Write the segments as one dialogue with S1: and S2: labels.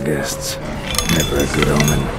S1: guests. Never a good omen.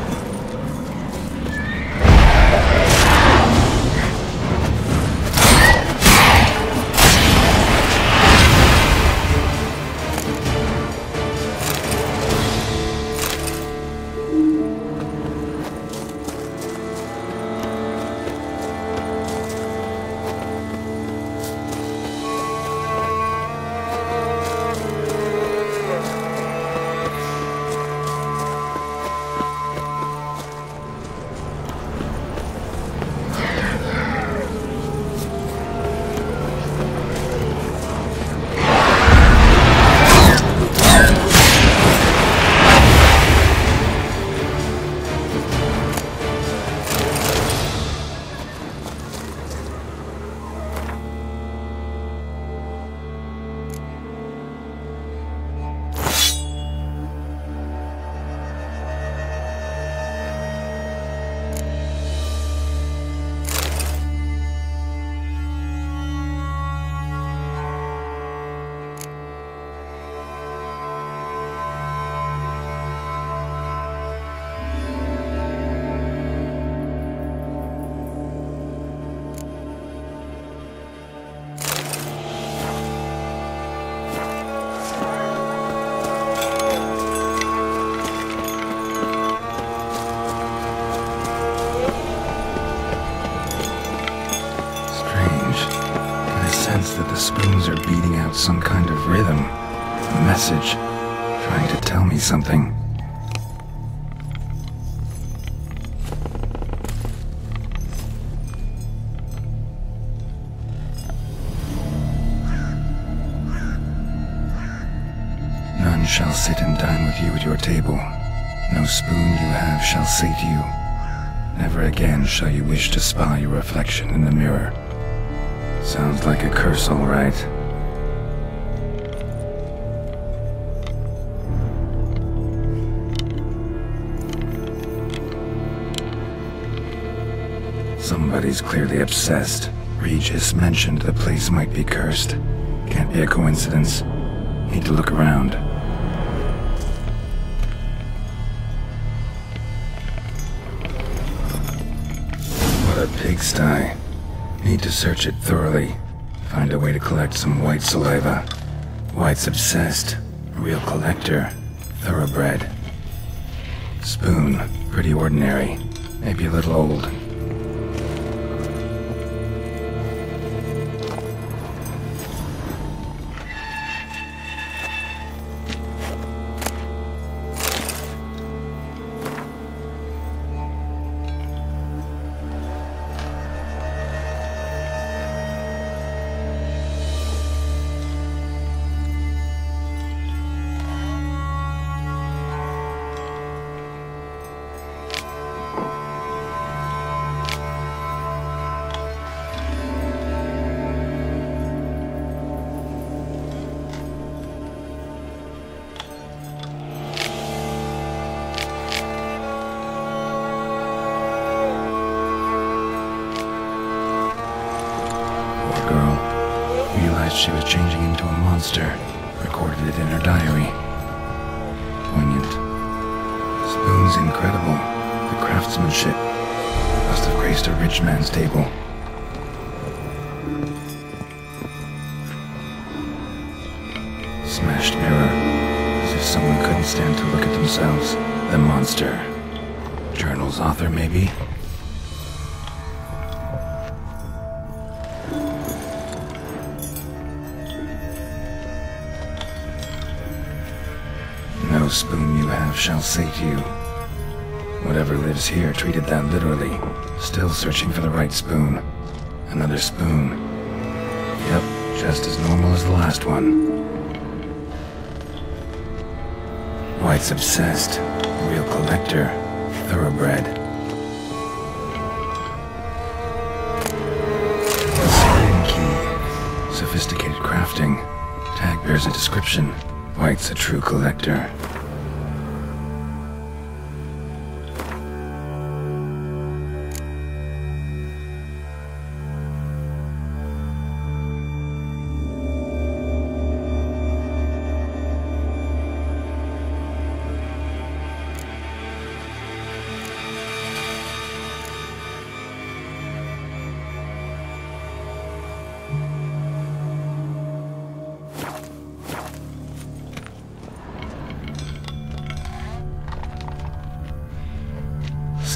S1: Spoons are beating out some kind of rhythm, a message, trying to tell me something. None shall sit and dine with you at your table. No spoon you have shall sate you. Never again shall you wish to spy your reflection in the mirror. Sounds like a curse, all right. Somebody's clearly obsessed. Regis mentioned the place might be cursed. Can't be a coincidence. Need to look around. What a pigsty. Need to search it thoroughly. Find a way to collect some white saliva. White's obsessed. Real collector. Thoroughbred. Spoon. Pretty ordinary. Maybe a little old. She was changing into a monster. Recorded it in her diary. Poignant. Spoon's incredible. The craftsmanship must have graced a rich man's table. Smashed mirror. As if someone couldn't stand to look at themselves. The monster. Journal's author, maybe? No spoon you have shall sate you. Whatever lives here treated that literally. Still searching for the right spoon. Another spoon. Yep, just as normal as the last one. White's obsessed. Real collector. Thoroughbred. Syrian key. Sophisticated crafting. Tag bears a description. White's a true collector.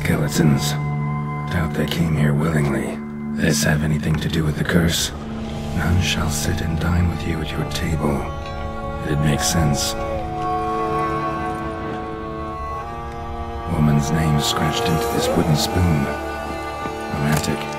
S1: skeletons. Doubt they came here willingly. This have anything to do with the curse? None shall sit and dine with you at your table. It makes sense. Woman's name scratched into this wooden spoon. Romantic.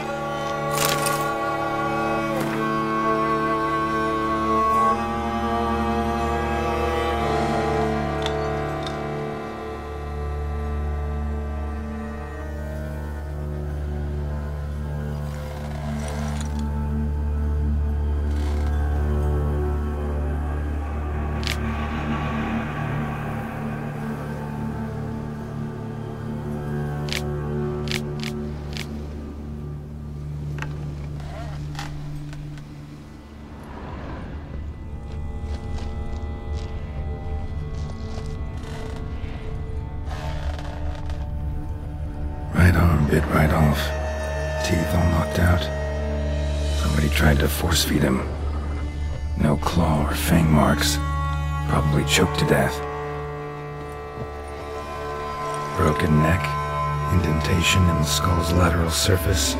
S1: Right arm bit right off. Teeth all knocked out. Somebody tried to force feed him. No claw or fang marks. Probably choked to death. Broken neck. Indentation in the skull's lateral surface.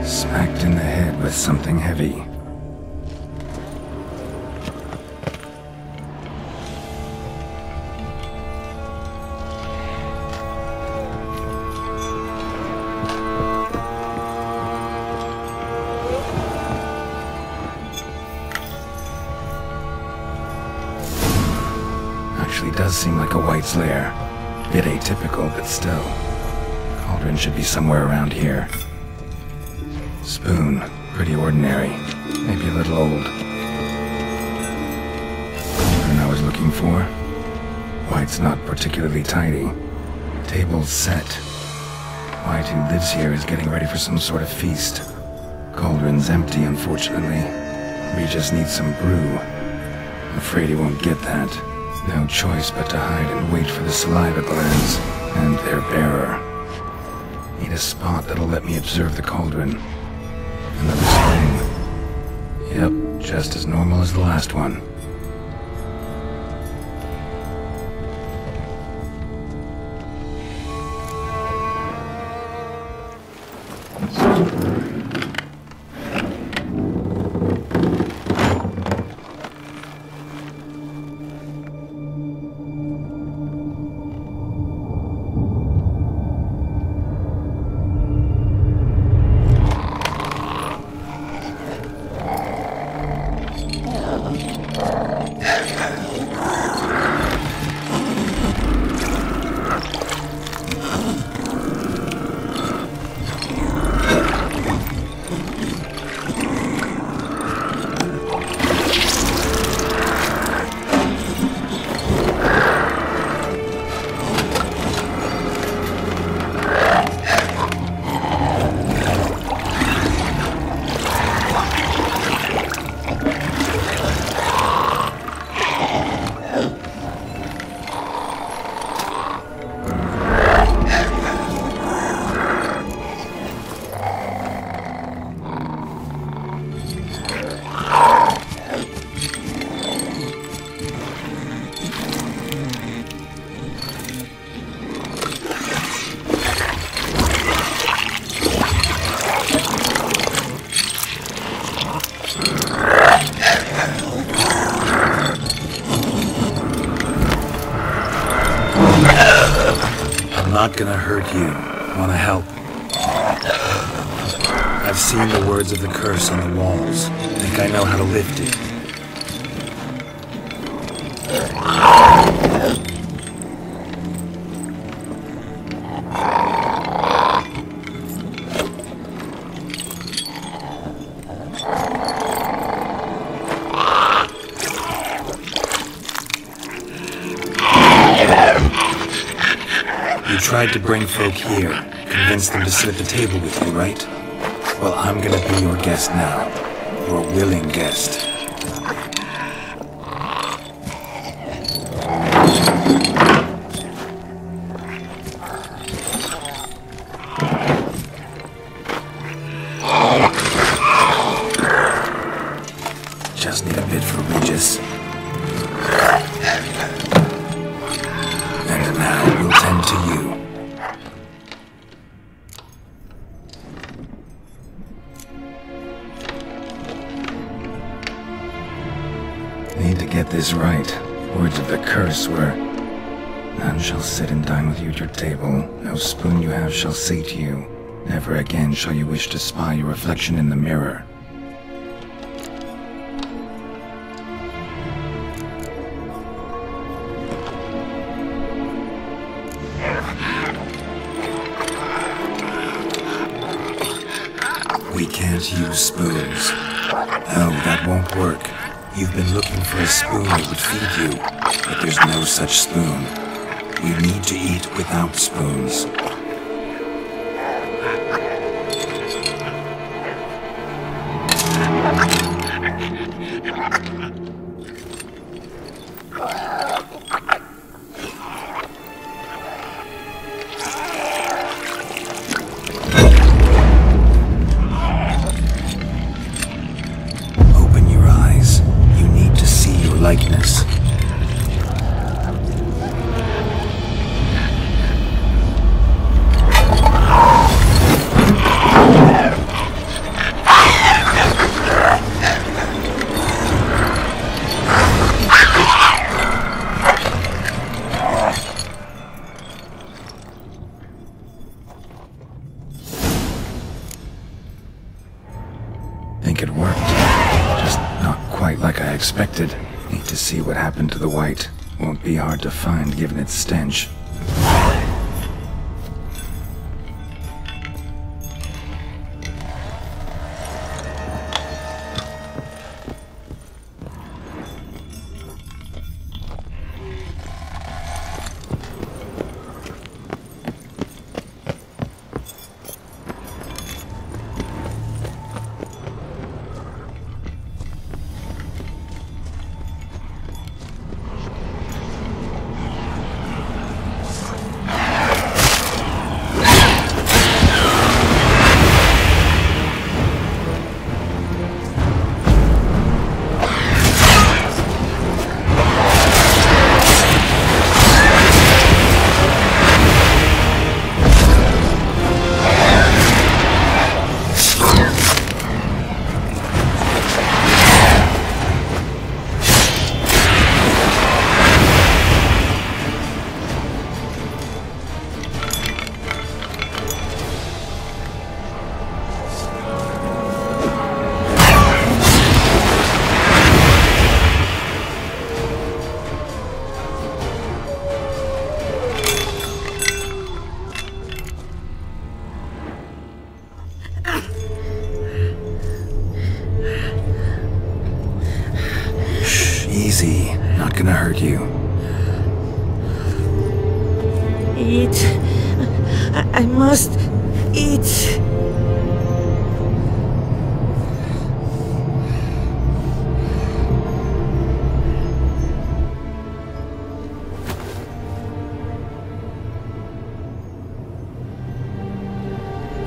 S1: Smacked in the head with something heavy. Actually does seem like a White's lair. Bit atypical, but still. Cauldron should be somewhere around here. Spoon, pretty ordinary. Maybe a little old. Cauldron I was looking for. White's not particularly tidy. Table's set. White, who lives here, is getting ready for some sort of feast. Cauldron's empty, unfortunately. We just need some brew. I'm afraid he won't get that. No choice but to hide and wait for the saliva glands and their bearer. Need a spot that'll let me observe the cauldron. Another spring. Yep, just as normal as the last one. Not gonna hurt you. Wanna help? I've seen the words of the curse on the walls. Think I know how to lift it. You tried to bring folk here, convince them to sit at the table with you, right? Well, I'm gonna be your guest now. Your willing guest. Just need a bit for Regis. And now we'll tend to you. need to get this right. Words of the curse were, "None shall sit and dine with you at your table. No spoon you have shall sate you. Never again shall you wish to spy your reflection in the mirror." We can't use spoons. No, that won't work. You've been looking for a spoon that would feed you, but there's no such spoon. We need to eat without spoons. Likeness. Think it worked. Just not quite like I expected. Need to see what happened to the white. Won't be hard to find given its stench. Easy, not gonna hurt you.
S2: Eat. I must eat.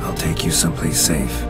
S1: I'll take you someplace safe.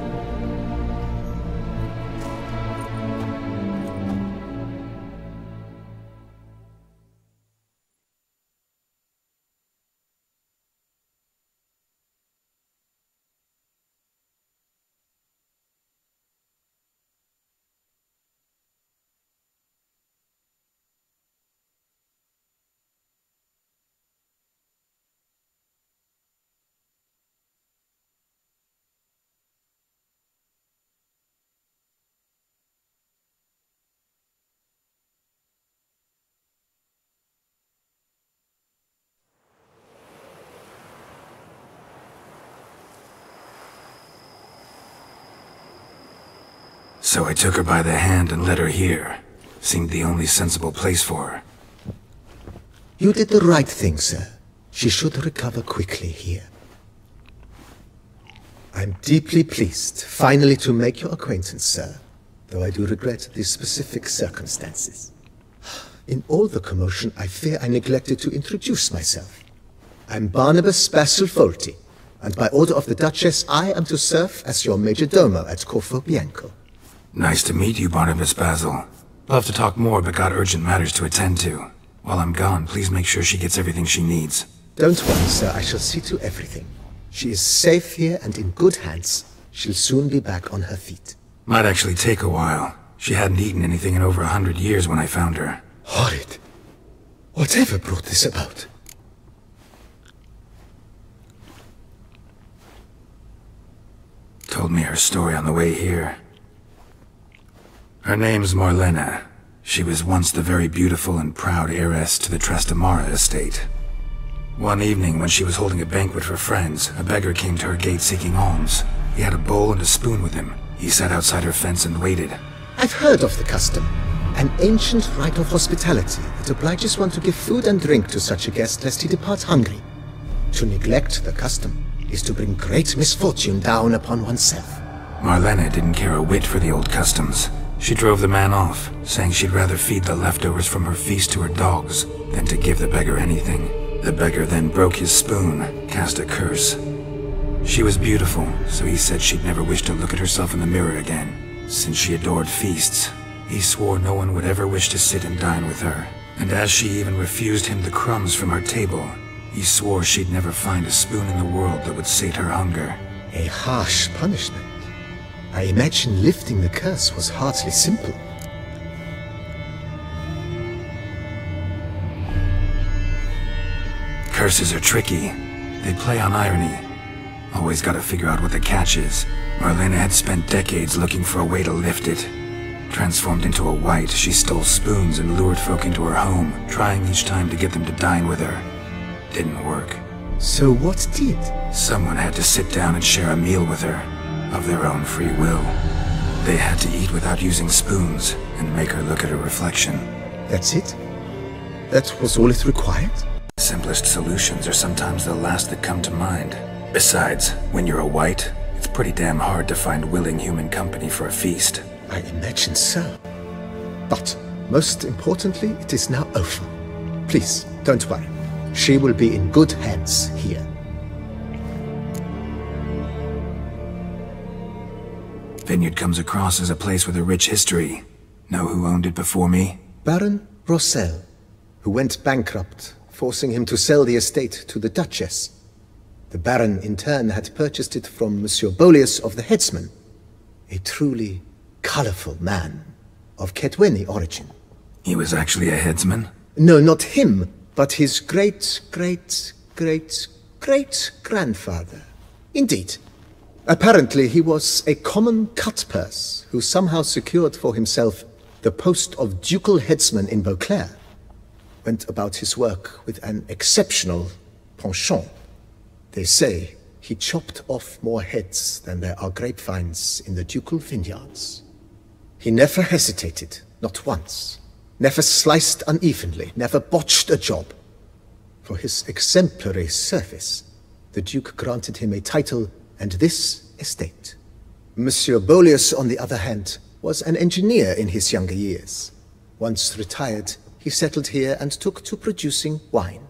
S1: So I took her by the hand and led her here. Seemed the only sensible place for her.
S3: You did the right thing, sir. She should recover quickly here. I'm deeply pleased, finally, to make your acquaintance, sir, though I do regret the specific circumstances. In all the commotion, I fear I neglected to introduce myself. I'm Barnabas Basil-Fawlty, and by order of the Duchess, I am to serve as your major domo at Corvo Bianco.
S1: Nice to meet you, Barnabas Basil. Love to talk more, but got urgent matters to attend to. While I'm gone, please make sure she gets everything she needs.
S3: Don't worry, sir. I shall see to everything. She is safe here and in good hands. She'll soon be back on her feet.
S1: Might actually take a while. She hadn't eaten anything in over 100 years when I found her.
S3: Horrid. Whatever brought this about?
S1: Told me her story on the way here. Her name's Marlena. She was once the very beautiful and proud heiress to the Trastamara estate. One evening, when she was holding a banquet for friends, a beggar came to her gate seeking alms. He had a bowl and a spoon with him. He sat outside her fence and waited.
S3: I've heard of the custom. An ancient rite of hospitality that obliges one to give food and drink to such a guest lest he depart hungry. To neglect the custom is to bring great misfortune down upon oneself.
S1: Marlena didn't care a whit for the old customs. She drove the man off, saying she'd rather feed the leftovers from her feast to her dogs than to give the beggar anything. The beggar then broke his spoon, cast a curse. She was beautiful, so he said she'd never wish to look at herself in the mirror again. Since she adored feasts, he swore no one would ever wish to sit and dine with her. And as she even refused him the crumbs from her table, he swore she'd never find a spoon in the world that would sate her hunger.
S3: A harsh punishment. I imagine lifting the curse was hardly simple.
S1: Curses are tricky. They play on irony. Always gotta figure out what the catch is. Marlena had spent decades looking for a way to lift it. Transformed into a wight, she stole spoons and lured folk into her home, trying each time to get them to dine with her. Didn't work.
S3: So what did?
S1: Someone had to sit down and share a meal with her, of their own free will. They had to eat without using spoons, and make her look at her reflection.
S3: That's it? That was all it required?
S1: The simplest solutions are sometimes the last that come to mind. Besides, when you're a wight, it's pretty damn hard to find willing human company for a feast.
S3: I imagine so. But, most importantly, it is now over. Please, don't worry. She will be in good hands here.
S1: Vineyard comes across as a place with a rich history. Know who owned it before me?
S3: Baron Rossel, who went bankrupt, forcing him to sell the estate to the Duchess. The Baron, in turn, had purchased it from Monsieur Bolius of the Headsman, a truly colorful man of Ketweni origin.
S1: He was actually a headsman?
S3: No, not him, but his great-great-great-great-grandfather. Indeed. Apparently, he was a common cutpurse who somehow secured for himself the post of ducal headsman in Beauclair. Went about his work with an exceptional penchant. They say he chopped off more heads than there are grapevines in the ducal vineyards. He never hesitated, not once. Never sliced unevenly, never botched a job. For his exemplary service, the Duke granted him a title and this estate. Monsieur Bolius, on the other hand, was an engineer in his younger years. Once retired, he settled here and took to producing wine.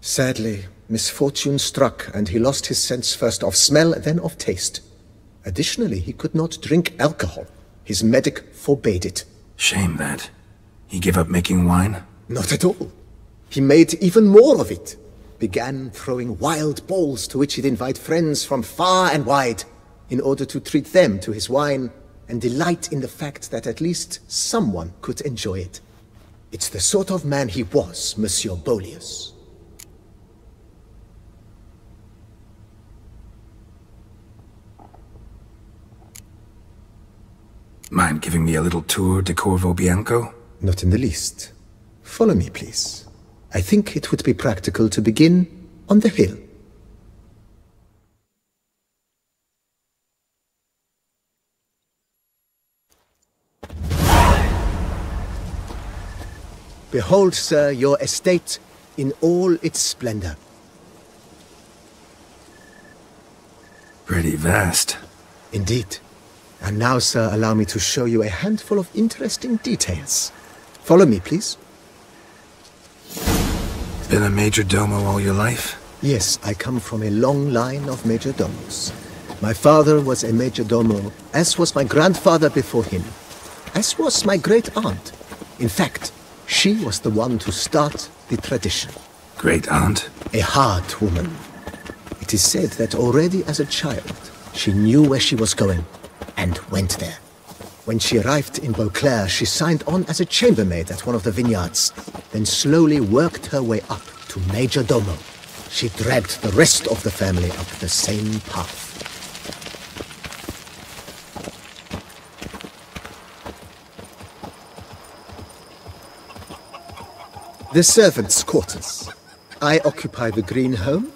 S3: Sadly, misfortune struck and he lost his sense first of smell, then of taste. Additionally, he could not drink alcohol. His medic forbade it.
S1: Shame that. He gave up making wine?
S3: Not at all. He made even more of it. Began throwing wild balls to which he'd invite friends from far and wide in order to treat them to his wine and delight in the fact that at least someone could enjoy it. It's the sort of man he was, Monsieur Bolius.
S1: Mind giving me a little tour de Corvo Bianco?
S3: Not in the least. Follow me, please. I think it would be practical to begin on the hill. Behold, sir, your estate in all its splendor.
S1: Pretty vast.
S3: Indeed. And now, sir, allow me to show you a handful of interesting details. Follow me, please.
S1: Been a major domo all your life?
S3: Yes, I come from a long line of major domos. My father was a major domo, as was my grandfather before him, as was my great-aunt. In fact, she was the one to start the tradition.
S1: Great-aunt?
S3: A hard woman. It is said that already as a child, she knew where she was going and went there. When she arrived in Beauclair, she signed on as a chambermaid at one of the vineyards, then slowly worked her way up to Major Domo. She dragged the rest of the family up the same path. The servants' quarters. I occupy the green home.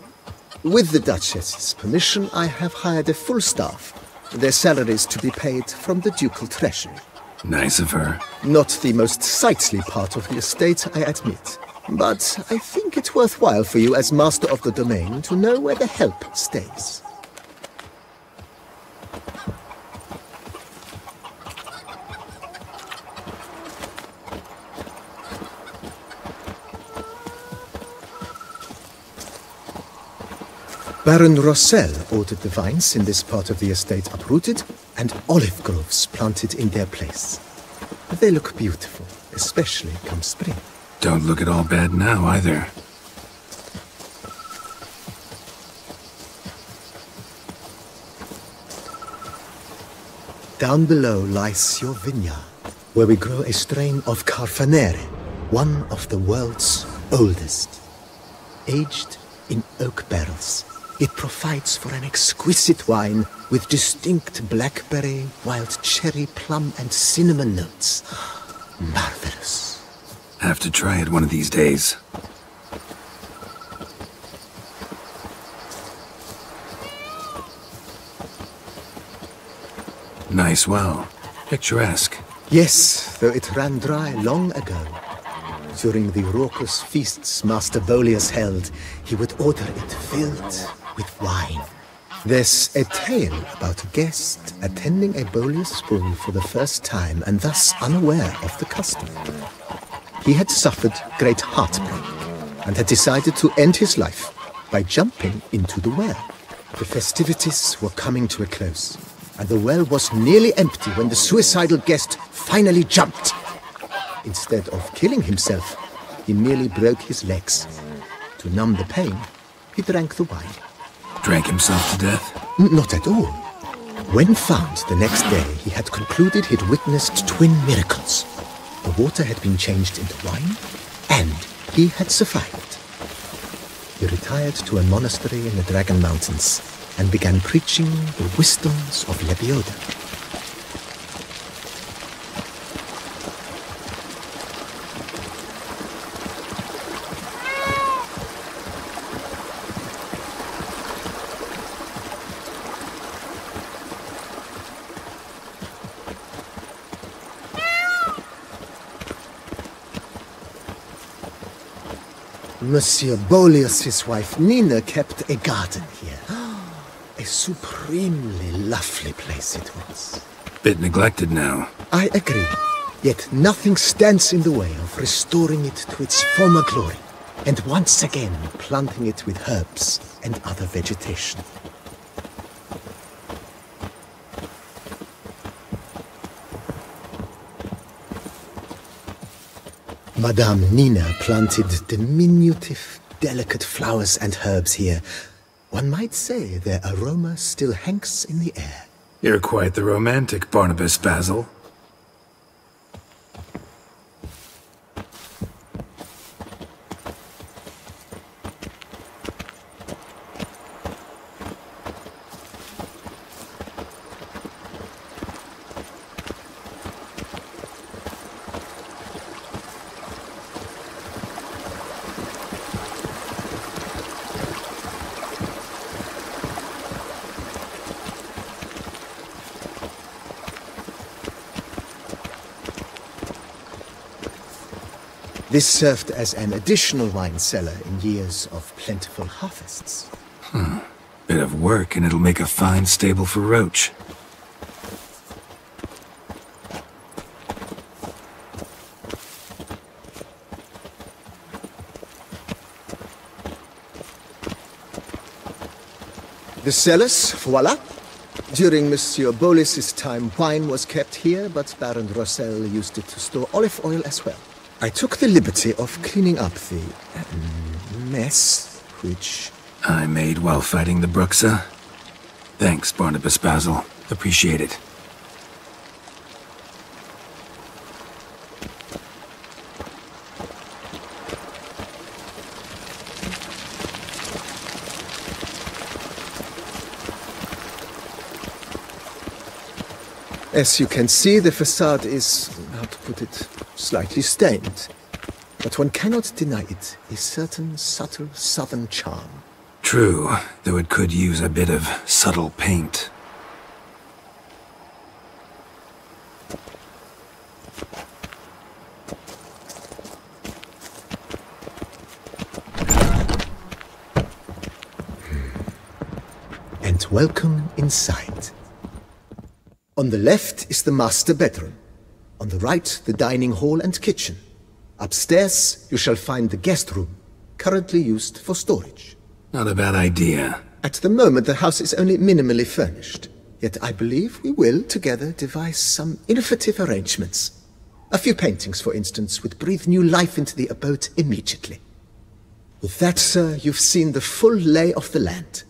S3: With the Duchess's permission, I have hired a full staff. Their salaries to be paid from the ducal treasury.
S1: Nice of her.
S3: Not the most sightly part of the estate, I admit. But I think it worthwhile for you as master of the domain to know where the help stays. Baron Rossel ordered the vines in this part of the estate uprooted and olive groves planted in their place. They look beautiful, especially come spring.
S1: Don't look at all bad now, either.
S3: Down below lies your vineyard, where we grow a strain of Carfanere, one of the world's oldest. Aged in oak barrels, it provides for an exquisite wine with distinct blackberry, wild cherry, plum, and cinnamon notes. Marvelous.
S1: Have to try it one of these days. Nice well. Picturesque.
S3: Yes, though it ran dry long ago. During the raucous feasts Master Boleus held, he would order it filled with wine. There's a tale about a guest attending a Boleus spoon for the first time and thus unaware of the custom. He had suffered great heartbreak and had decided to end his life by jumping into the well. The festivities were coming to a close, and the well was nearly empty when the suicidal guest finally jumped. Instead of killing himself, he merely broke his legs. To numb the pain, he drank the wine.
S1: Drank himself to death?
S3: Not at all. When found the next day, he had concluded he'd witnessed twin miracles. The water had been changed into wine, and he had survived. He retired to a monastery in the Dragon Mountains and began preaching the wisdoms of Lebioda. Monsieur Boleus's wife Nina kept a garden here. A supremely lovely place it was.
S1: Bit neglected now.
S3: I agree. Yet nothing stands in the way of restoring it to its former glory, and once again planting it with herbs and other vegetation. Madame Nina planted diminutive, delicate flowers and herbs here. One might say their aroma still hangs in the air.
S1: You're quite the romantic, Barnabas Basil.
S3: This served as an additional wine cellar in years of plentiful harvests.
S1: Bit of work and it'll make a fine stable for Roach.
S3: The cellars, voila. During Monsieur Boleus's time, wine was kept here, but Baron Rossel used it to store olive oil as well. I took the liberty of cleaning up the mess, which...
S1: I made while fighting the Bruxa. Thanks, Barnabas Basil. Appreciate it.
S3: As you can see, the facade is, how to put it, slightly stained. But one cannot deny it a certain subtle southern charm.
S1: True, though it could use a bit of subtle paint.
S3: And welcome inside. On the left is the master bedroom. On the right, the dining hall and kitchen. Upstairs, you shall find the guest room, currently used for storage.
S1: Not a bad idea.
S3: At the moment, the house is only minimally furnished. Yet I believe we will, together, devise some innovative arrangements. A few paintings, for instance, would breathe new life into the abode immediately. With that, sir, you've seen the full lay of the land.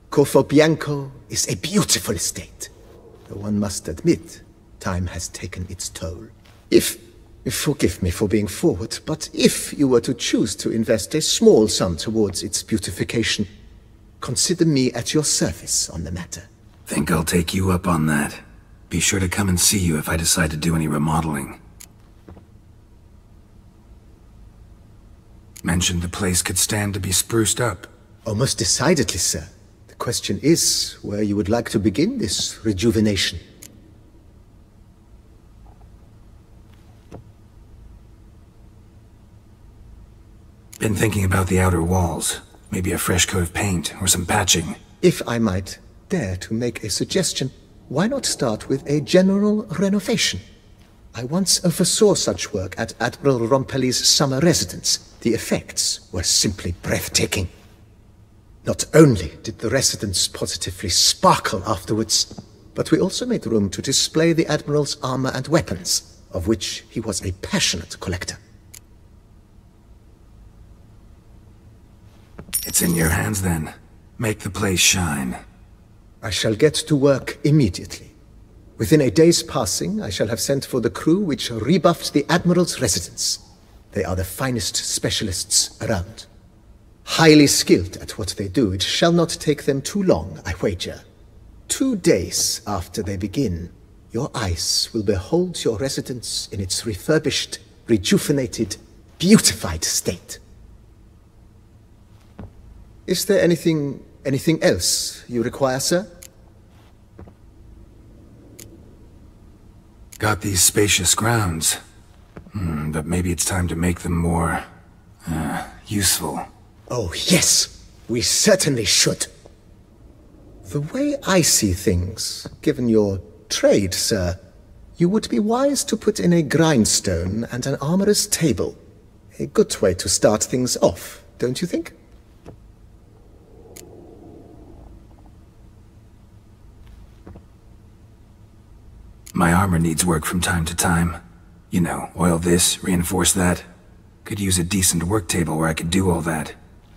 S3: Corvo Bianco is a beautiful estate. Though one must admit, time has taken its toll. Forgive me for being forward, but if you were to choose to invest a small sum towards its beautification, consider me at your service on the matter.
S1: Think I'll take you up on that. Be sure to come and see you if I decide to do any remodeling. Mentioned the place could stand to be spruced up.
S3: Oh, most decidedly, sir. The question is where you would like to begin this rejuvenation.
S1: Been thinking about the outer walls. Maybe a fresh coat of paint or some patching.
S3: If I might dare to make a suggestion, why not start with a general renovation? I once oversaw such work at Admiral Rompelli's summer residence. The effects were simply breathtaking. Not only did the residence positively sparkle afterwards, but we also made room to display the Admiral's armor and weapons, of which he was a passionate collector.
S1: It's in your hands then. Make the place shine.
S3: I shall get to work immediately. Within a day's passing, I shall have sent for the crew which rebuffed the Admiral's residence. They are the finest specialists around. Highly skilled at what they do, it shall not take them too long, I wager. 2 days after they begin, your eyes will behold your residence in its refurbished, rejuvenated, beautified state. Is there anything else you require, sir?
S1: Got these spacious grounds. But maybe it's time to make them more, useful.
S3: Oh, yes. We certainly should. The way I see things, given your trade, sir, you would be wise to put in a grindstone and an armorer's table. A good way to start things off, don't you think?
S1: My armor needs work from time to time. You know, oil this, reinforce that. Could use a decent work table where I could do all that.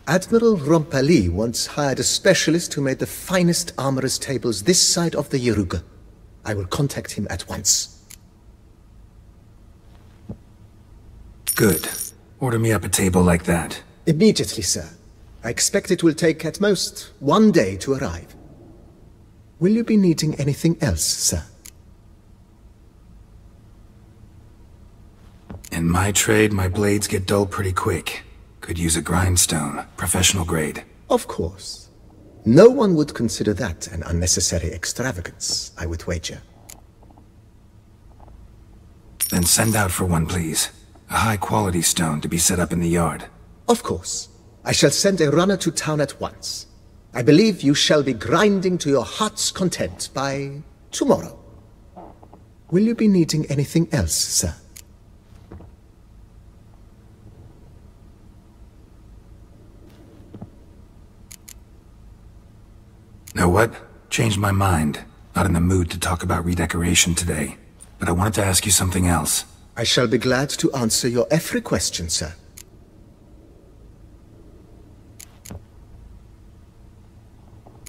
S3: Admiral Rompelli once hired a specialist who made the finest armorer's tables this side of the Yaruga. I will contact him at once.
S1: Good. Order me up a table like that.
S3: Immediately, sir. I expect it will take at most 1 day to arrive. Will you be needing anything else, sir?
S1: In my trade, my blades get dull pretty quick. Could use a grindstone, professional grade.
S3: Of course. No one would consider that an unnecessary extravagance, I would wager.
S1: Then send out for one, please. A high-quality stone to be set up in the yard.
S3: Of course. I shall send a runner to town at once. I believe you shall be grinding to your heart's content by tomorrow. Will you be needing anything else, sir?
S1: Know what? Changed my mind. Not in the mood to talk about redecoration today. But I wanted to ask you something else.
S3: I shall be glad to answer your every question, sir.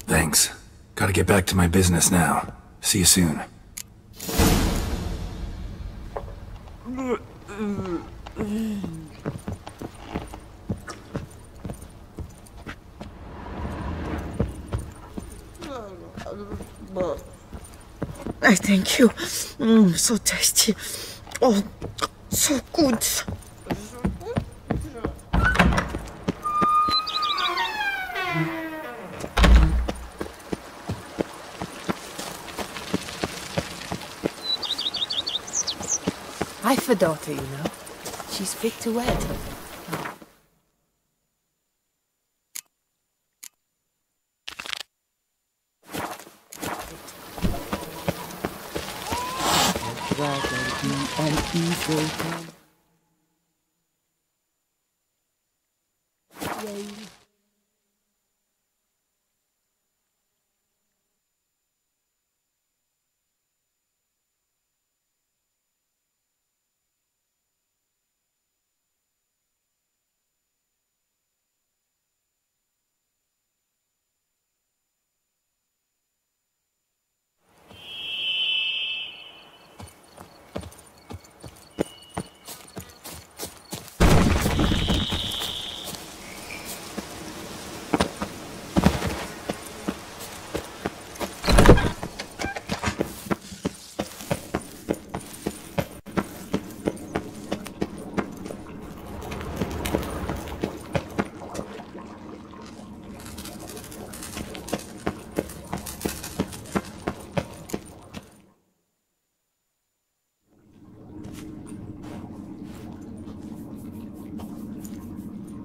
S1: Thanks. Gotta get back to my business now. See you soon.
S2: I thank you. So tasty. Oh, so good.
S4: I've a daughter, you know. She's fit to wed.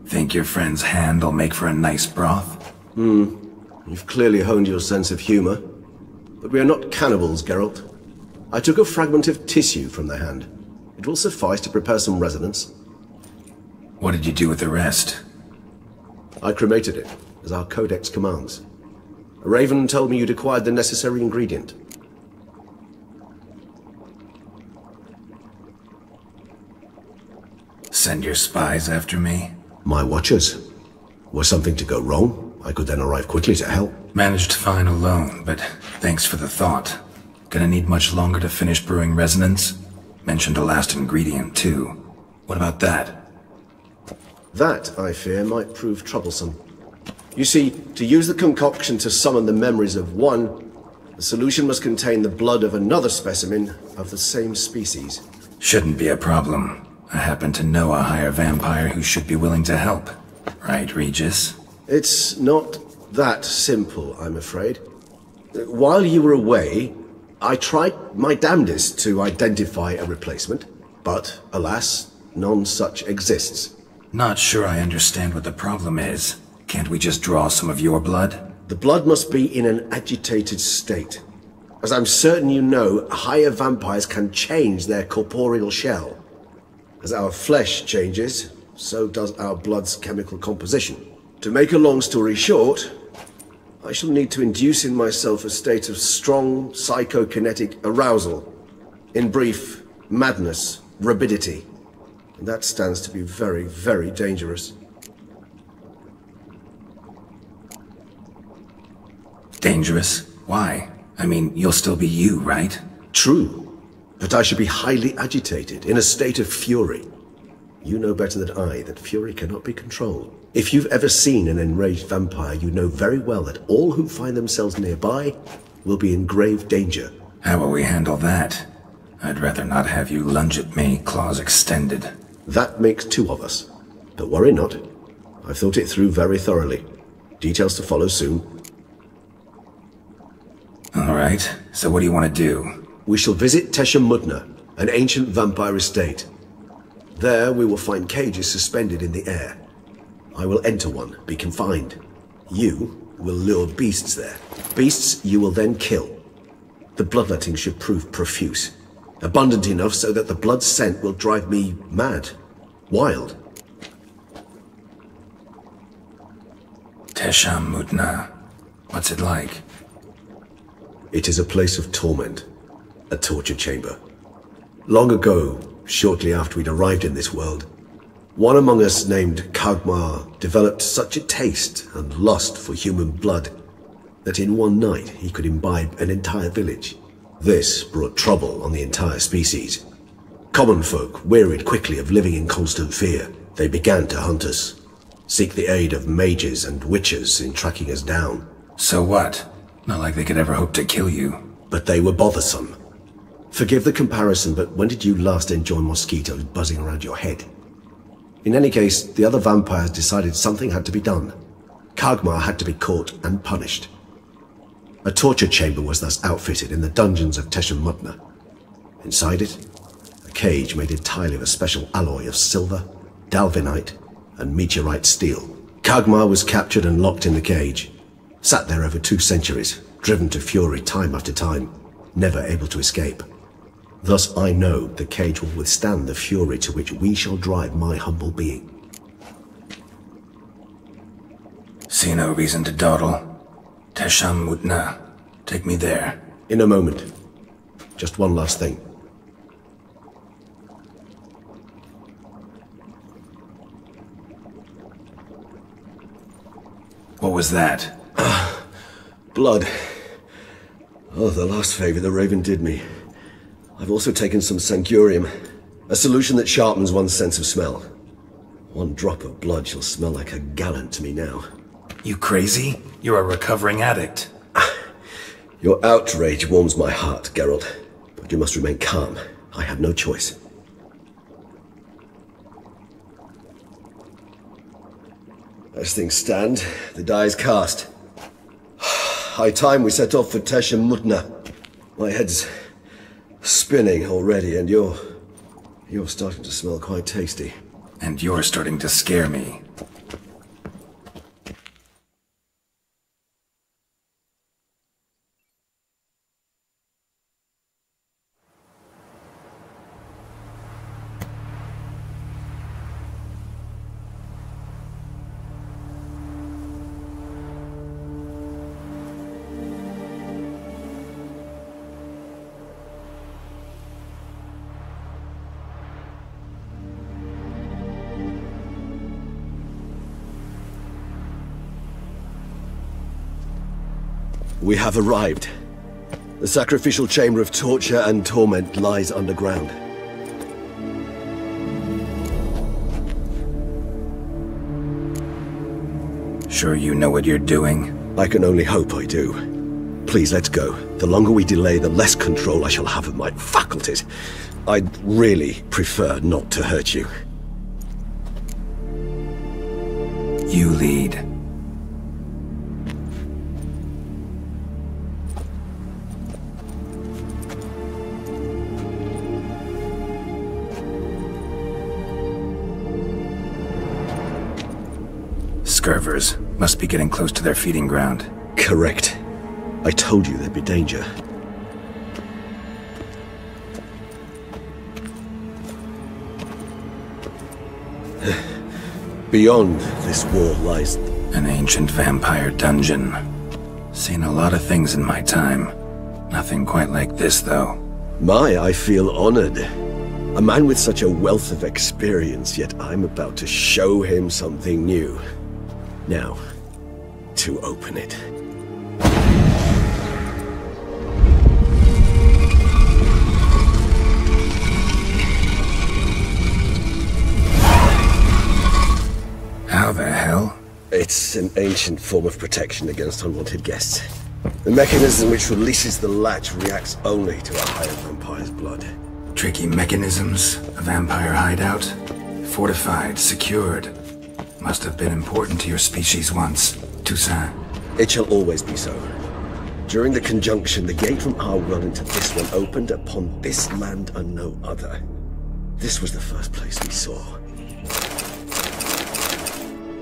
S1: Think your friend's hand'll make for a nice broth?
S5: You've clearly honed your sense of humor. But we are not cannibals, Geralt. I took a fragment of tissue from the hand. It will suffice to prepare some resonance.
S1: What did you do with the rest?
S5: I cremated it, as our codex commands. A raven told me you'd acquired the necessary ingredient.
S1: Send your spies after me?
S5: My watchers. Were something to go wrong, I could then arrive quickly to help.
S1: Managed fine alone, but thanks for the thought. Gonna need much longer to finish brewing resonance? Mentioned a last ingredient, too. What about that?
S5: That, I fear, might prove troublesome. You see, to use the concoction to summon the memories of one, the solution must contain the blood of another specimen of the same species.
S1: Shouldn't be a problem. I happen to know a higher vampire who should be willing to help. Right, Regis?
S5: It's not that simple, I'm afraid. While you were away, I tried my damnedest to identify a replacement, but alas, none such exists.
S1: Not sure I understand what the problem is. Can't we just draw some of your blood?
S5: The blood must be in an agitated state. As I'm certain you know, higher vampires can change their corporeal shell. As our flesh changes, so does our blood's chemical composition. To make a long story short, I shall need to induce in myself a state of strong psychokinetic arousal. In brief, madness, rabidity. And that stands to be very, very dangerous.
S1: Dangerous? Why? I mean, you'll still be you, right?
S5: True. But I should be highly agitated, in a state of fury. You know better than I that fury cannot be controlled. If you've ever seen an enraged vampire, you know very well that all who find themselves nearby will be in grave danger.
S1: How will we handle that? I'd rather not have you lunge at me, claws extended.
S5: That makes two of us. But worry not. I've thought it through very thoroughly. Details to follow soon.
S1: All right, so what do you want to do?
S5: We shall visit Tesha Mudna, an ancient vampire estate. There we will find cages suspended in the air. I will enter one, be confined. You will lure beasts there. Beasts you will then kill. The bloodletting should prove profuse. Abundant enough so that the blood scent will drive me mad. Wild.
S1: Tesha Mudna. What's it like?
S5: It is a place of torment. A torture chamber. Long ago, shortly after we'd arrived in this world, one among us named Kagmar developed such a taste and lust for human blood that in one night he could imbibe an entire village. This brought trouble on the entire species. Common folk wearied quickly of living in constant fear. They began to hunt us, seek the aid of mages and witches in tracking us down.
S1: So what? Not like they could ever hope to kill you.
S5: but they were bothersome. Forgive the comparison, but when did you last enjoy mosquitoes buzzing around your head? In any case, the other vampires decided something had to be done. Kagmar had to be caught and punished. A torture chamber was thus outfitted in the dungeons of Teshem Mutna. Inside it, a cage made entirely of a special alloy of silver, dalvinite, and meteorite steel. Kagmar was captured and locked in the cage. Sat there over 2 centuries, driven to fury time after time, never able to escape. Thus I know the cage will withstand the fury to which we shall drive my humble being.
S1: See no reason to dawdle. Teshem Mutna. Take me there.
S5: In a moment. Just one last thing.
S1: What was that?
S5: Blood. Oh, the last favor the Raven did me. I've also taken some Sancurium, a solution that sharpens one's sense of smell. 1 drop of blood shall smell like a gallon to me now.
S1: You crazy? You're a recovering addict.
S5: Your outrage warms my heart, Geralt. But you must remain calm. I have no choice. As things stand, the die is cast. High time we set off for Teshem Mutna. My head's spinning already, and you're starting to smell quite tasty.
S1: And you're starting to scare me.
S5: We have arrived. The sacrificial chamber of torture and torment lies underground.
S1: Sure you know what you're doing?
S5: I can only hope I do. Please, let's go. The longer we delay, the less control I shall have of my faculties. I'd really prefer not to hurt you.
S1: You lead. Scurvers must be getting close to their feeding ground.
S5: Correct. I told you there'd be danger. Beyond this wall lies...
S1: An ancient vampire dungeon. Seen a lot of things in my time. Nothing quite like this, though.
S5: I feel honored. A man with such a wealth of experience, yet I'm about to show him something new. Now, to open it.
S1: How the hell?
S5: It's an ancient form of protection against unwanted guests. The mechanism which releases the latch reacts only to a higher vampire's blood.
S1: Tricky mechanisms, a vampire hideout. Fortified, secured. Must have been important to your species once, Toussaint.
S5: It shall always be so. During the conjunction, the gate from our world into this one opened upon this land and no other. This was the first place we saw.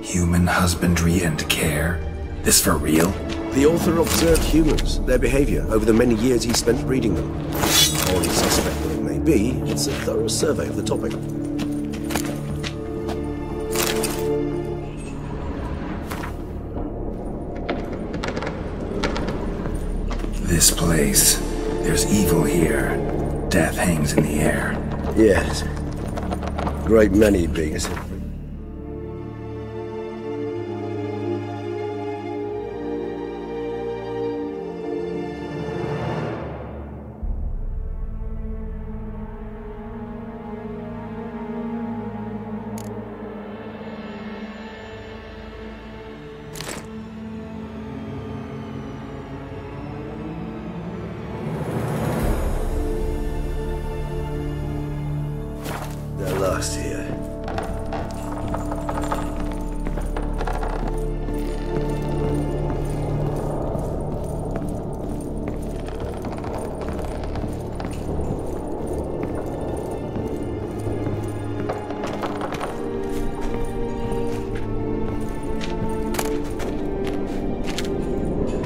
S1: Human husbandry and care? This for real?
S5: The author observed humans, their behavior, over the many years he spent reading them. Morally suspect that it may be, it's a thorough survey of the topic.
S1: This place. There's evil here. Death hangs in the air.
S5: Yes. Great many beings. last here.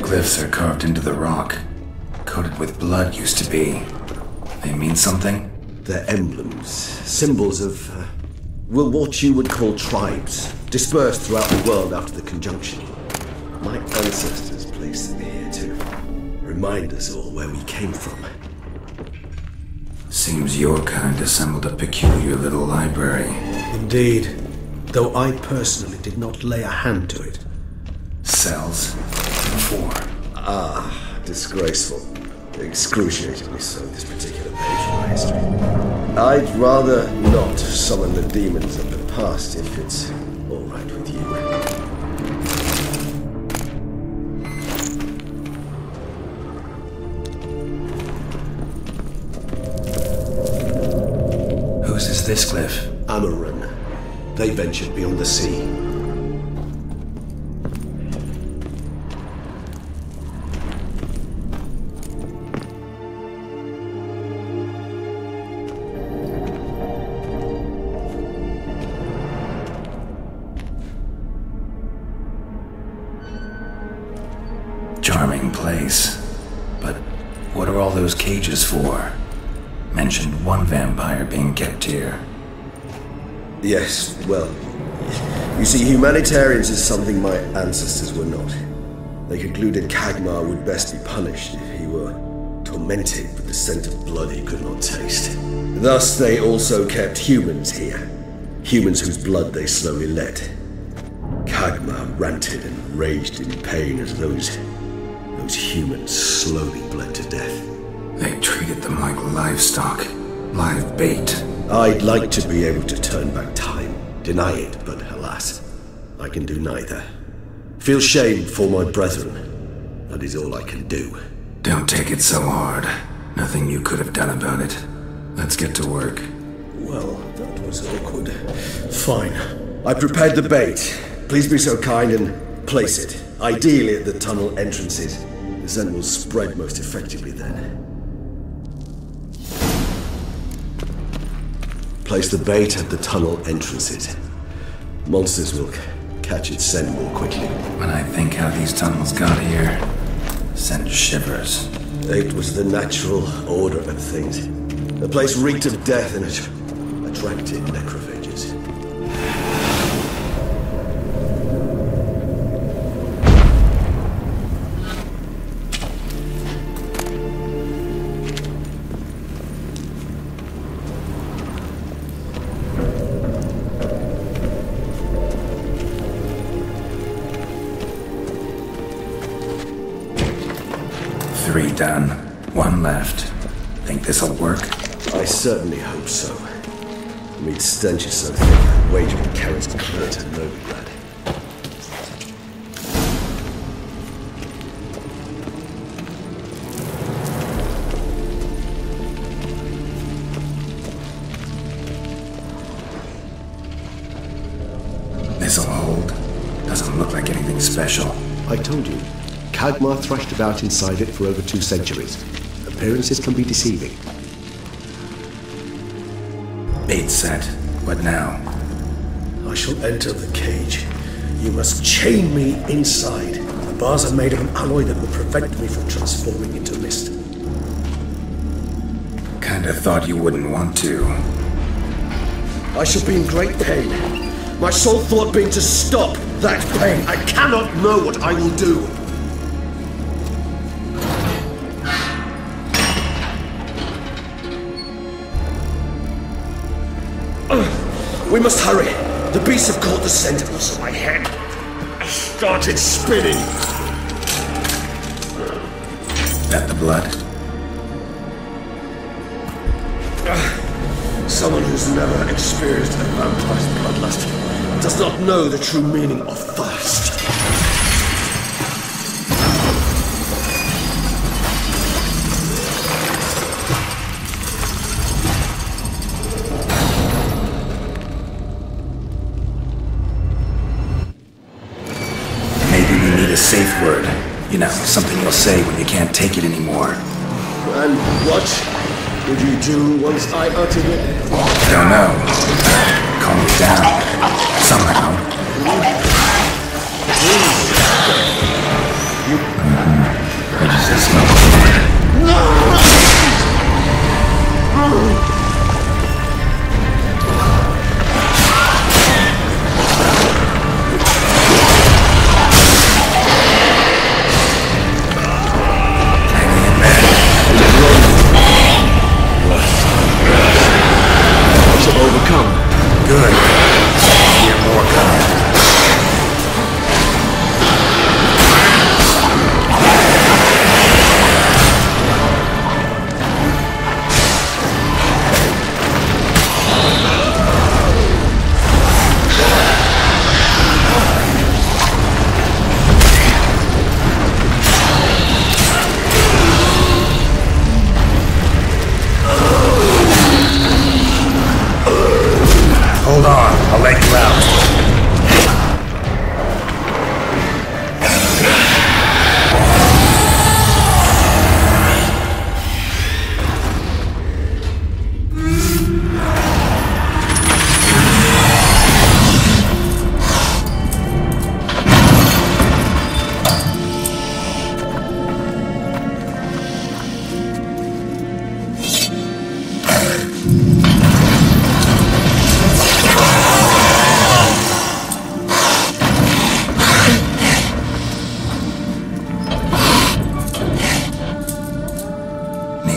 S1: Glyphs are carved into the rock. Coated with blood used to be. They mean something?
S5: They're emblems, symbols of, well, what you would call tribes, dispersed throughout the world after the conjunction. My ancestors placed them here to remind us all where we came from.
S1: Seems your kind assembled a peculiar little library.
S5: Indeed, though I personally did not lay a hand to it.
S1: Cells? Before.
S5: Disgraceful. Excruciatingly so, this particular page of my history. I'd rather not summon the demons of the past if it's all right with you.
S1: Whose is this glyph?
S5: Amarun. They ventured beyond the sea.
S1: Charming place. But what are all those cages for? Mentioned one vampire being kept here.
S5: Yes, well, you see, humanitarians is something my ancestors were not. They concluded Kagmar would best be punished if he were tormented with the scent of blood he could not taste. Thus, they also kept humans here. Humans whose blood they slowly let. Kagmar ranted and raged in pain as those humans slowly bled to death.
S1: They treated them like livestock. Live bait.
S5: I'd like to be able to turn back time, deny it, but alas, I can do neither. Feel shame for my brethren. That is all I can do.
S1: Don't take it so hard. Nothing you could have done about it. Let's get to work.
S5: Well, that was awkward. Fine. I prepared the bait. Please be so kind and place it. Ideally at the tunnel entrances. The scent will spread most effectively then. Place the bait at the tunnel entrances. Monsters will catch its scent more quickly.
S1: When I think how these tunnels got here, send shivers.
S5: It was the natural order of things. The place reeked of death and it attracted necrophages.
S1: Three done. One left. Think this'll work?
S5: I certainly hope so. The meat stench is so thick, I'd wager it carries clear to Novigrad.
S1: This'll hold. Doesn't look like anything special.
S5: I told you, Kagmar thrashed about inside it for over 2 centuries. Appearances can be deceiving.
S1: Bait set. What now?
S5: I shall enter the cage. You must chain me inside. The bars are made of an alloy that will prevent me from transforming into mist.
S1: Kinda thought you wouldn't want to.
S5: I shall be in great pain. My sole thought being to stop that pain. I cannot know what I will do. We must hurry. The beasts have caught the scent and also my head. I started spinning.
S1: That the blood?
S5: Someone who's never experienced a vampire's bloodlust does not know the true meaning of thirst.
S1: You know, something you'll say when you can't take it anymore.
S5: And what would you do once I uttered it?
S1: Don't know. Calm me down. Somehow. I just smell.
S5: Overcome.
S1: Good. Hear more coming. Hold on, I'll let you out.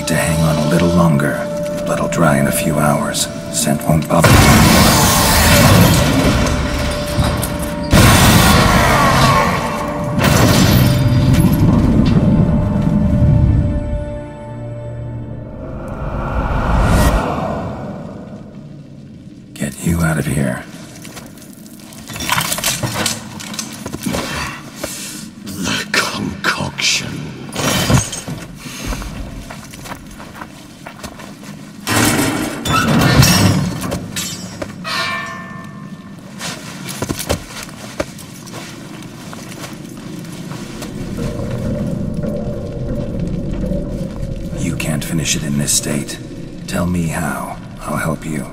S1: To hang on a little longer. Blood'll dry in a few hours. Scent won't bother you anymore. Get you out of here.
S5: The concoction.
S1: You can't finish it in this state. Tell me how. I'll help you.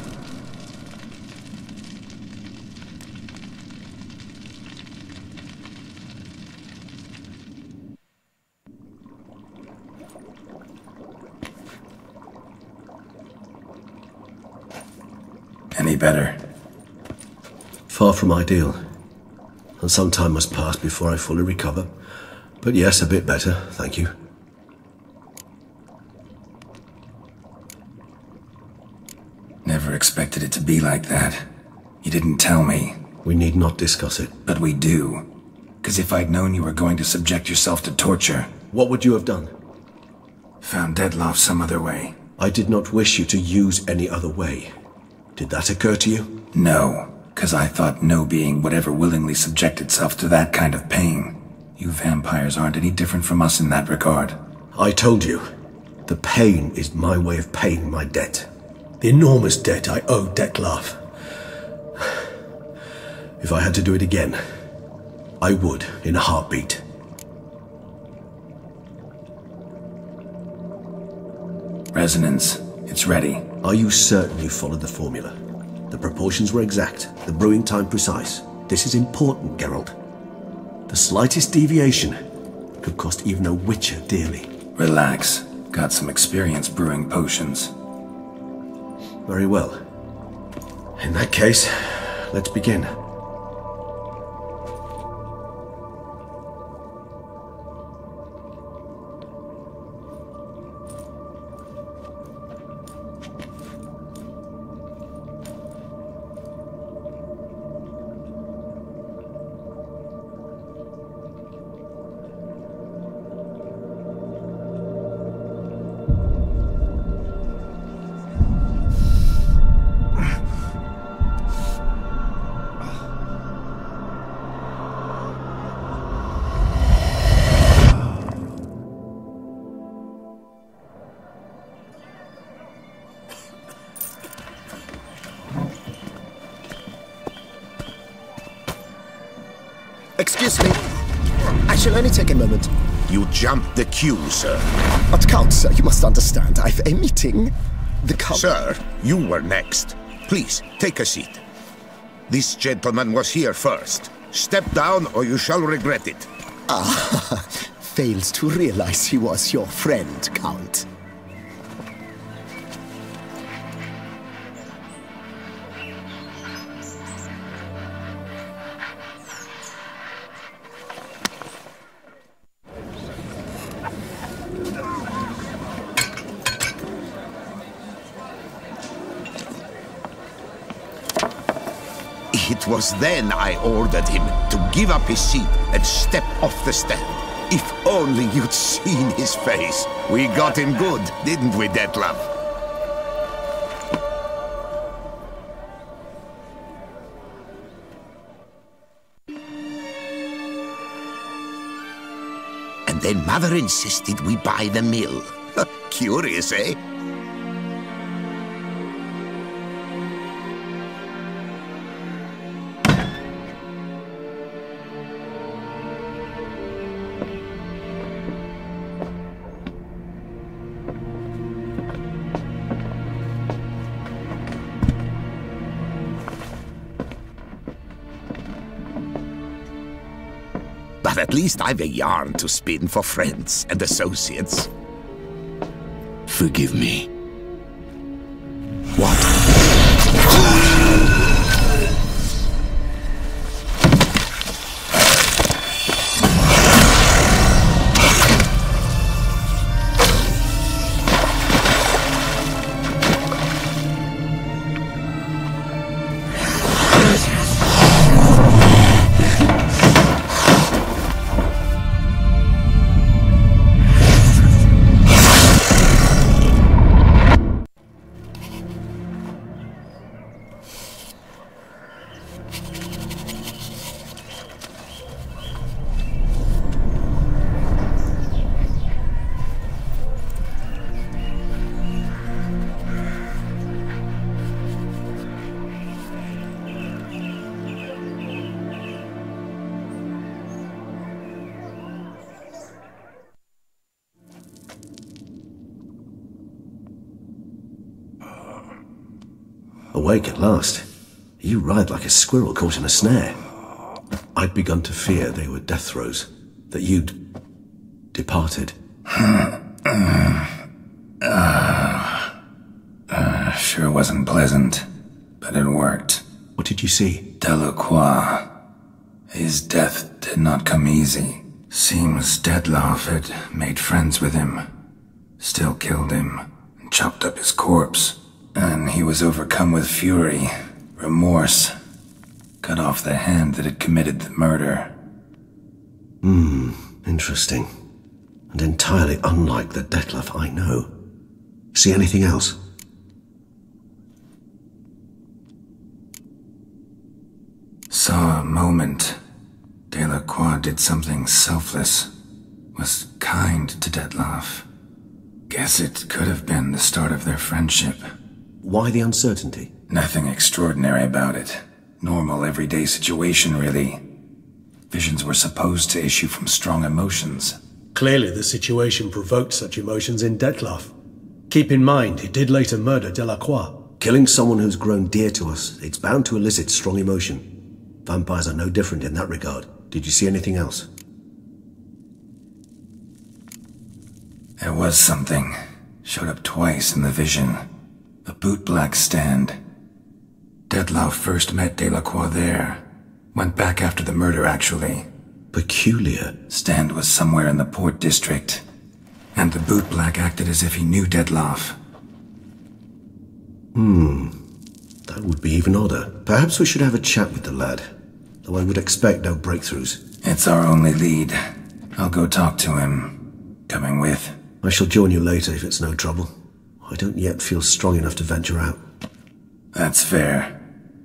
S1: Any better?
S5: Far from ideal. And some time must pass before I fully recover. But yes, a bit better, thank you.
S1: Never expected it to be like that. You didn't tell me.
S5: We need not discuss it.
S1: But we do. 'Cause if I'd known you were going to subject yourself to torture...
S5: What would you have done?
S1: Found Dettlaff some other way.
S5: I did not wish you to use any other way. Did that occur to you?
S1: No, 'cause I thought no being would ever willingly subject itself to that kind of pain. You vampires aren't any different from us in that regard.
S5: I told you. The pain is my way of paying my debt. The enormous debt I owe Dettlaff. If I had to do it again, I would in a heartbeat.
S1: Resonance. It's ready.
S5: Are you certain you followed the formula? The proportions were exact, the brewing time precise. This is important, Geralt. The slightest deviation could cost even a witcher dearly.
S1: Relax. Got some experience brewing potions.
S5: Very well. In that case, let's begin.
S3: Excuse me. I shall only take a moment.
S6: You jumped the queue, sir.
S7: But Count, sir, you must understand. I've a meeting. The Count...
S6: Sir, you were next. Please, take a seat. This gentleman was here first. Step down or you shall regret it.
S7: Ah, fails to realize he was your friend, Count.
S6: It was then I ordered him to give up his seat and step off the stand. If only you'd seen his face. We got him good, didn't we, Detlef? And then Mother insisted we buy the mill. Curious, eh? But at least I've a yarn to spin for friends and associates.
S8: Forgive me.
S6: What?
S5: Awake at last. You ride like a squirrel caught in a snare. I'd begun to fear they were death throes, that you'd departed.
S1: Sure wasn't pleasant, but it worked.
S5: What did you see?
S1: Delacroix. His death did not come easy. Seems Detlef had made friends with him, still killed him, and chopped up his corpse. And he was overcome with fury, remorse, cut off the hand that had committed the murder.
S5: Interesting. And entirely unlike the Detlef I know. See anything else?
S1: Saw a moment. Delacroix did something selfless. Was kind to Detlef. Guess it could have been the start of their friendship.
S5: Why the uncertainty?
S1: Nothing extraordinary about it. Normal, everyday situation, really. Visions were supposed to issue from strong emotions.
S9: Clearly the situation provoked such emotions in Detlef. Keep in mind, he did later murder Delacroix.
S5: Killing someone who's grown dear to us, it's bound to elicit strong emotion. Vampires are no different in that regard. Did you see anything else?
S1: There was something. Showed up twice in the vision. A bootblack stand. Detlef first met Delacroix there. Went back after the murder, actually.
S5: Peculiar.
S1: Stand was somewhere in the Port District. And the bootblack acted as if he knew Detlef.
S5: That would be even odder. Perhaps we should have a chat with the lad. Though I would expect no breakthroughs.
S1: It's our only lead. I'll go talk to him. Coming with?
S5: I shall join you later if it's no trouble. I don't yet feel strong enough to venture out.
S1: That's fair.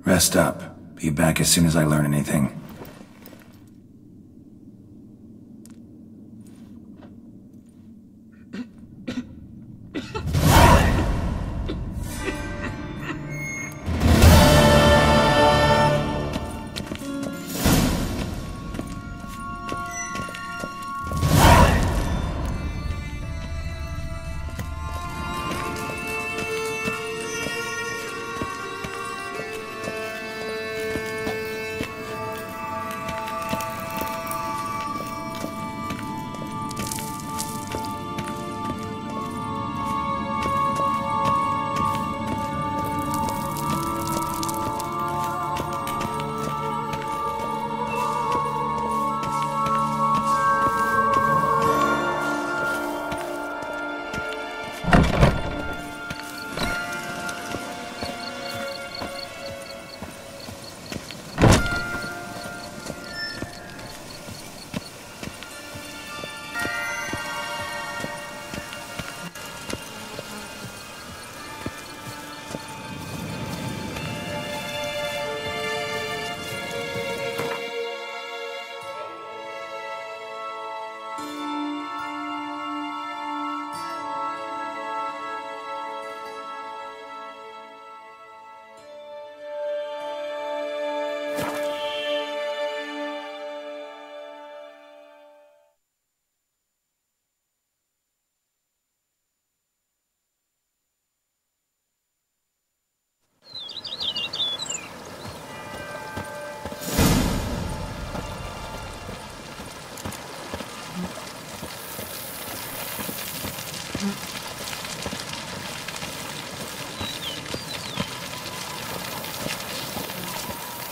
S1: Rest up. Be back as soon as I learn anything.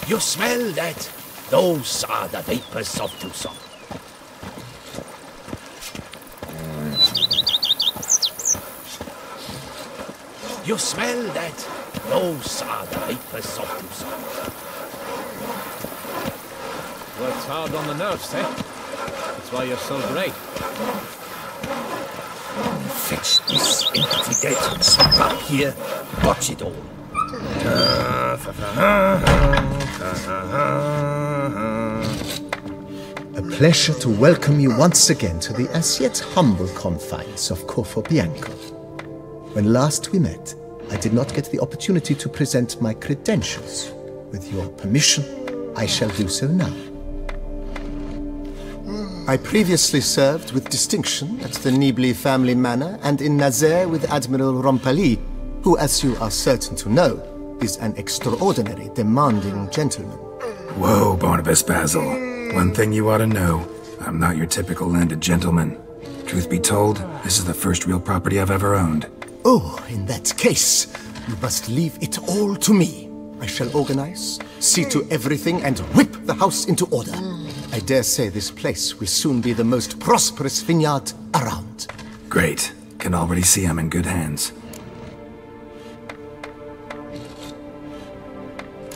S8: You smell that? Those are the vapors of Tucson. You smell that? Those are the vapors of Tucson.
S10: Works hard on the nerves, eh? That's why you're so great.
S8: Fetch this empty dead. Sit up here. Watch it all.
S3: A pleasure to welcome you once again to the as yet humble confines of Corvo Bianco. When last we met, I did not get the opportunity to present my credentials. With your permission, I shall do so now. I previously served with distinction at the Nibli family manor and in Nazaire with Admiral Rompali, who, as you are certain to know, is an extraordinary, demanding gentleman.
S1: Whoa, Barnabas Basil. One thing you ought to know. I'm not your typical landed gentleman. Truth be told, this is the first real property I've ever owned.
S3: Oh, in that case, you must leave it all to me. I shall organize, see to everything, and whip the house into order. I dare say this place will soon be the most prosperous vineyard around.
S1: Great. Can already see I'm in good hands.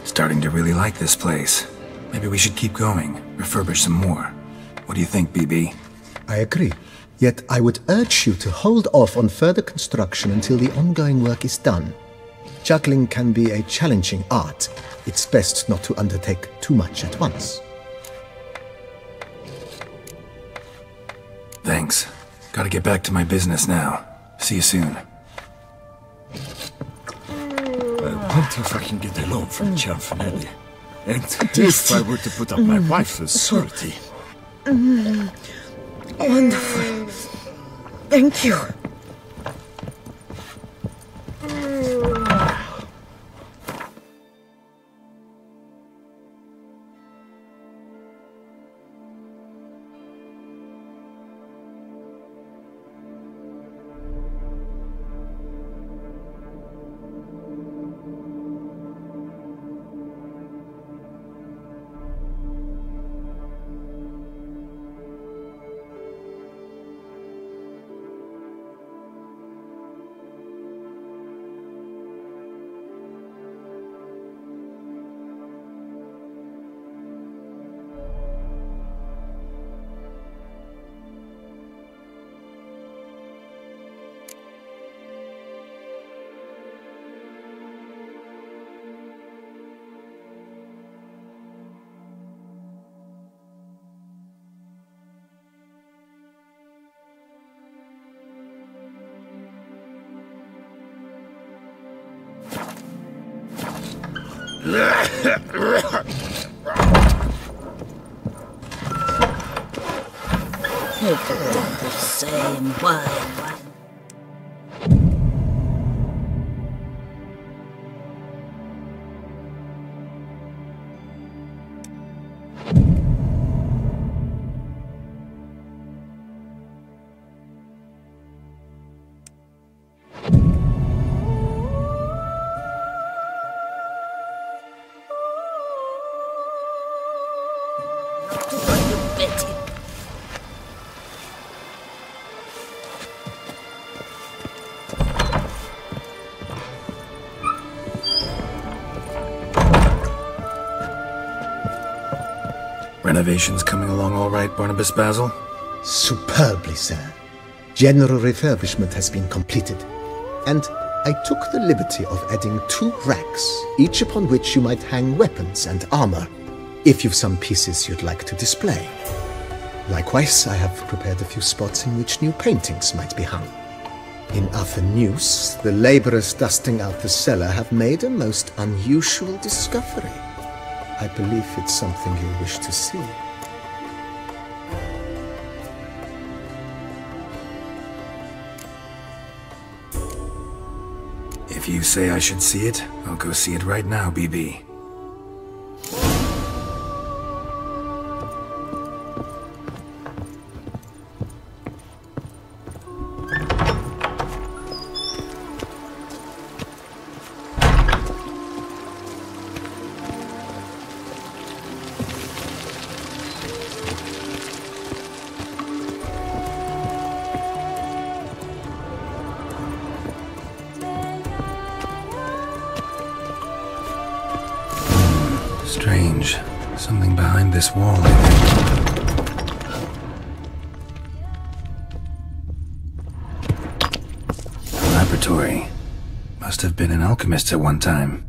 S1: Starting to really like this place. Maybe we should keep going, refurbish some more. What do you think, BB?
S3: I agree. Yet I would urge you to hold off on further construction until the ongoing work is done. Juggling can be a challenging art. It's best not to undertake too much at once.
S1: Thanks. Gotta get back to my business now. See you soon.
S8: I wonder if I can get a loan from Cianfanelli. And if I were to put up my wife as surety.
S2: Wonderful. Thank you. The same way.
S1: Renovations coming along all right, Barnabas Basil?
S3: Superbly, sir. General refurbishment has been completed. And I took the liberty of adding 2 racks, each upon which you might hang weapons and armor, if you've some pieces you'd like to display. Likewise, I have prepared a few spots in which new paintings might be hung. In other news, the laborers dusting out the cellar have made a most unusual discovery. I believe it's something you'll wish to see.
S1: If you say I should see it, I'll go see it right now, BB. Strange. Something behind this wall, I think. A laboratory. Must have been an alchemist at one time.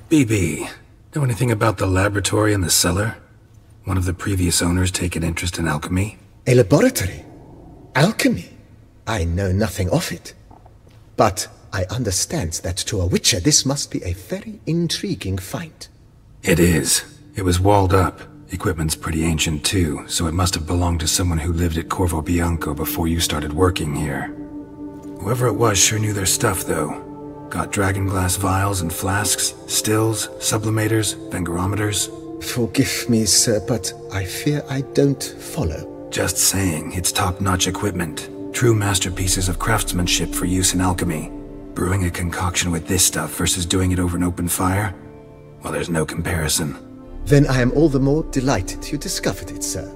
S1: BB, know anything about the laboratory in the cellar? One of the previous owners take an interest in alchemy?
S3: A laboratory? Alchemy? I know nothing of it. But I understand that to a witcher this must be a very intriguing find.
S1: It is. It was walled up. Equipment's pretty ancient too, so it must have belonged to someone who lived at Corvo Bianco before you started working here. Whoever it was sure knew their stuff though. Got dragonglass vials and flasks, stills, sublimators, vengerometers.
S3: Forgive me, sir, but I fear I don't follow.
S1: Just saying, it's top-notch equipment. True masterpieces of craftsmanship for use in alchemy. Brewing a concoction with this stuff versus doing it over an open fire? Well, there's no comparison.
S3: Then I am all the more delighted you discovered it, sir.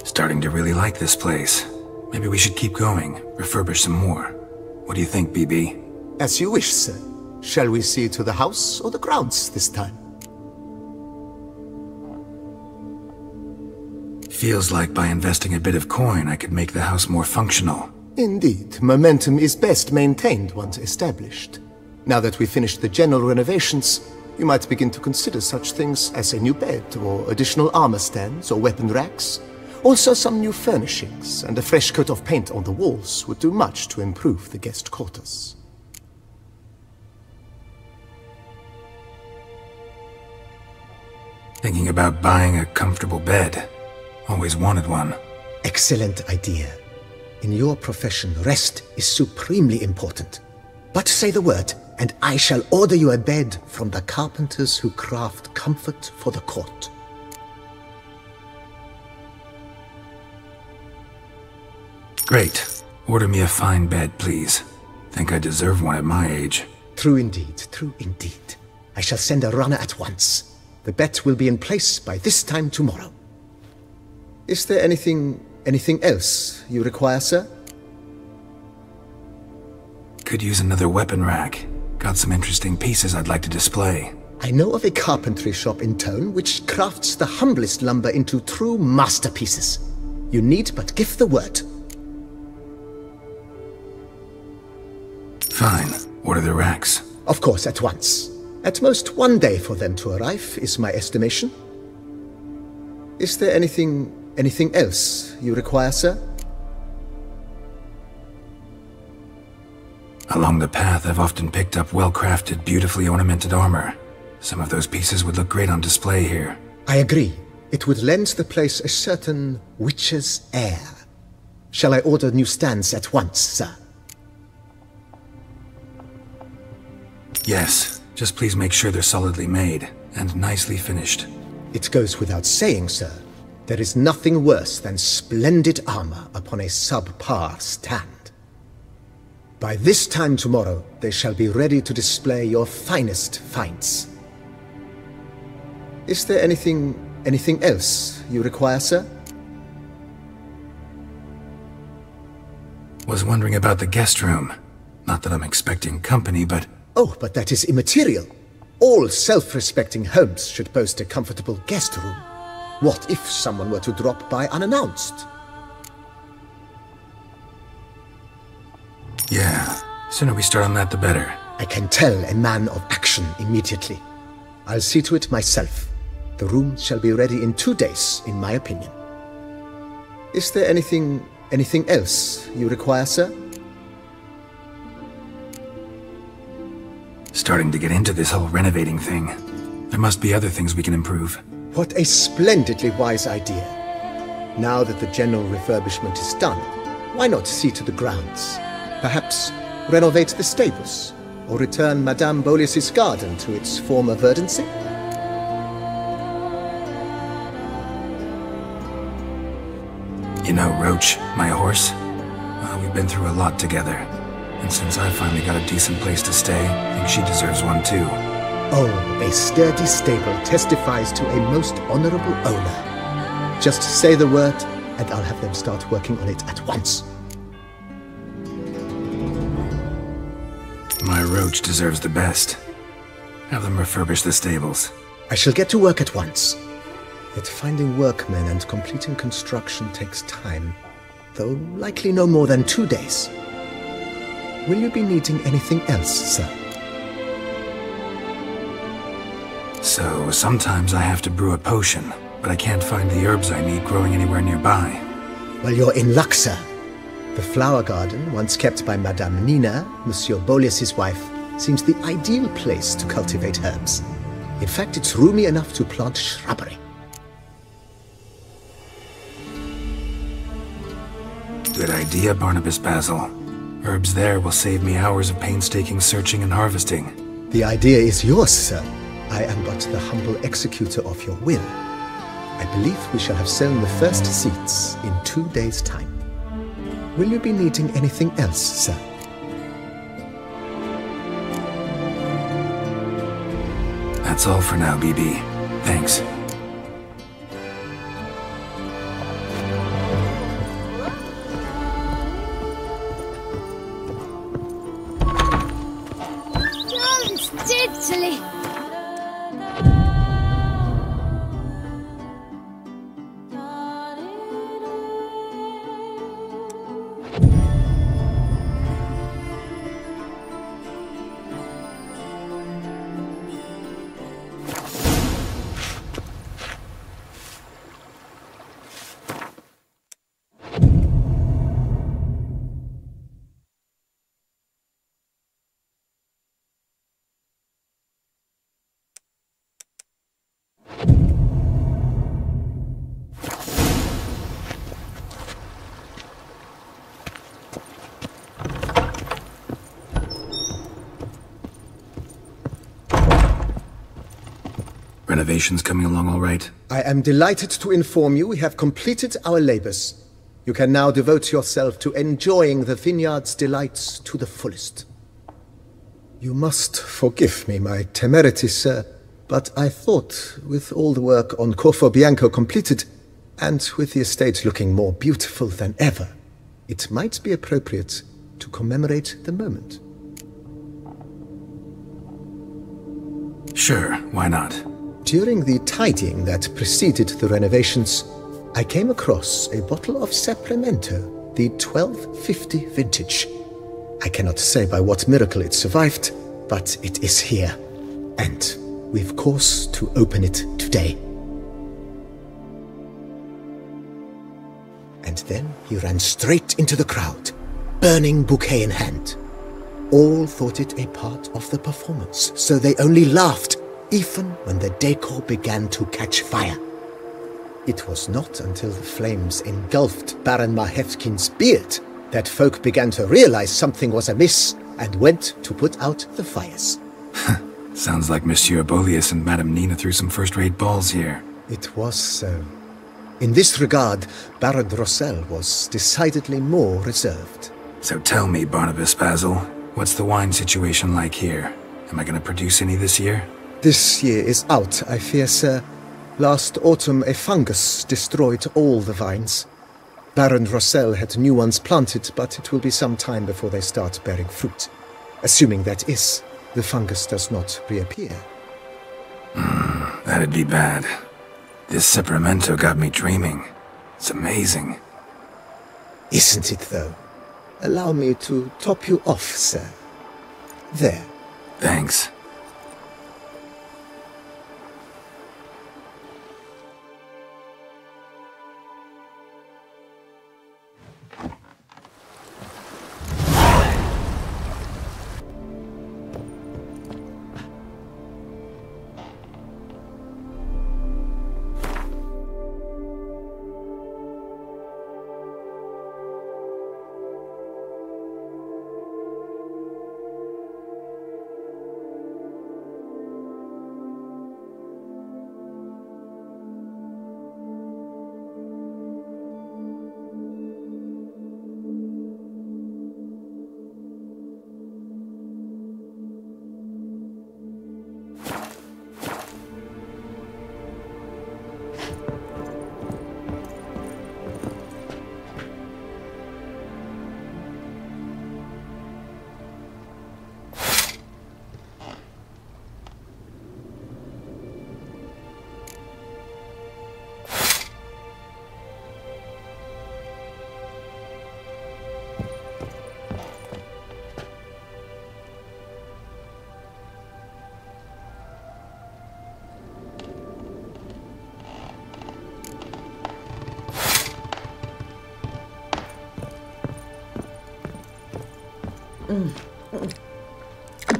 S1: Starting to really like this place. Maybe we should keep going, refurbish some more. What do you think, BB?
S7: As you wish, sir. Shall we see to the house or the grounds this time?
S1: Feels like by investing a bit of coin, I could make the house more functional.
S7: Indeed, momentum is best maintained once established. Now that we've finished the general renovations, you might begin to consider such things as a new bed, or additional armor stands, or weapon racks. Also, some new furnishings and a fresh coat of paint on the walls would do much to improve the guest quarters.
S1: Thinking about buying a comfortable bed. Always wanted one.
S3: Excellent idea. In your profession, rest is supremely important. But say the word, and I shall order you a bed from the carpenters who craft comfort for the court.
S1: Great. Order me a fine bed, please. Think I deserve one at my age.
S3: True indeed, true indeed. I shall send a runner at once. The bet will be in place by this time tomorrow. Is there anything else you require, sir?
S1: Could use another weapon rack. Got some interesting pieces I'd like to display.
S3: I know of a carpentry shop in town which crafts the humblest lumber into true masterpieces. You need but give the word.
S1: Fine. Order the racks.
S3: Of course, at once. At most 1 day for them to arrive, is my estimation. Is there anything else you require, sir?
S1: Along the path, I've often picked up well-crafted, beautifully ornamented armor. Some of those pieces would look great on display here.
S3: I agree. It would lend the place a certain witcher's air. Shall I order new stands at once, sir?
S1: Yes. Just please make sure they're solidly made and nicely finished.
S3: It goes without saying, sir. There is nothing worse than splendid armor upon a subpar stand. By this time tomorrow, they shall be ready to display your finest finds. Is there anything else you require, sir?
S1: Was wondering about the guest room. Not that I'm expecting company, but...
S3: Oh, but that is immaterial. All self-respecting homes should boast a comfortable guest room. What if someone were to drop by unannounced?
S1: Yeah, sooner we start on that the better.
S3: I can tell a man of action immediately. I'll see to it myself. The room shall be ready in 2 days, in my opinion. Is there anything else you require, sir?
S1: Starting to get into this whole renovating thing. There must be other things we can improve.
S3: What a splendidly wise idea. Now that the general refurbishment is done, why not see to the grounds? Perhaps renovate the stables, or return Madame Boleus's garden to its former verdancy?
S1: You know, Roach, my horse? Well, we've been through a lot together. And since I finally got a decent place to stay, I think she deserves one too.
S3: Oh, a sturdy stable testifies to a most honorable owner. Just say the word, and I'll have them start working on it at once.
S1: My Roach deserves the best. Have them refurbish the stables.
S3: I shall get to work at once. Yet finding workmen and completing construction takes time, though likely no more than 2 days. Will you be needing anything else, sir?
S1: So, sometimes I have to brew a potion, but I can't find the herbs I need growing anywhere nearby.
S3: Well, you're in luck, sir. The flower garden, once kept by Madame Nina, Monsieur Boleus's wife, seems the ideal place to cultivate herbs. In fact, it's roomy enough to plant shrubbery.
S1: Good idea, Barnabas Basil. Herbs there will save me hours of painstaking searching and harvesting.
S3: The idea is yours, sir. I am but the humble executor of your will. I believe we shall have sown the first seeds in 2 days' time. Will you be needing anything else, sir?
S1: That's all for now, BB. Thanks.
S11: Silly.
S1: Renovations coming along all right?
S3: I am delighted to inform you we have completed our labors. You can now devote yourself to enjoying the vineyard's delights to the fullest. You must forgive me my temerity, sir, but I thought, with all the work on Corvo Bianco completed, and with the estate looking more beautiful than ever, it might be appropriate to commemorate the moment.
S1: Sure, why not?
S3: During the tidying that preceded the renovations, I came across a bottle of Sapramento, the 1250 vintage. I cannot say by what miracle it survived, but it is here, and we've cause to open it today. And then he ran straight into the crowd, burning bouquet in hand. All thought it a part of the performance, so they only laughed, even when the decor began to catch fire. It was not until the flames engulfed Baron Mahevkin's beard that folk began to realize something was amiss and went to put out the fires.
S1: Sounds like Monsieur Boleus and Madame Nina threw some first-rate balls here.
S3: It was so. In this regard, Baron Rossel was decidedly more reserved.
S1: So tell me, Barnabas Basil, what's the wine situation like here? Am I gonna produce any this year?
S3: This year is out, I fear, sir. Last autumn, a fungus destroyed all the vines. Baron Rossel had new ones planted, but it will be some time before they start bearing fruit. Assuming that is, the fungus does not reappear.
S1: That'd be bad. This Cyperamento got me dreaming. It's amazing.
S3: Isn't it, though? Allow me to top you off, sir. There.
S1: Thanks.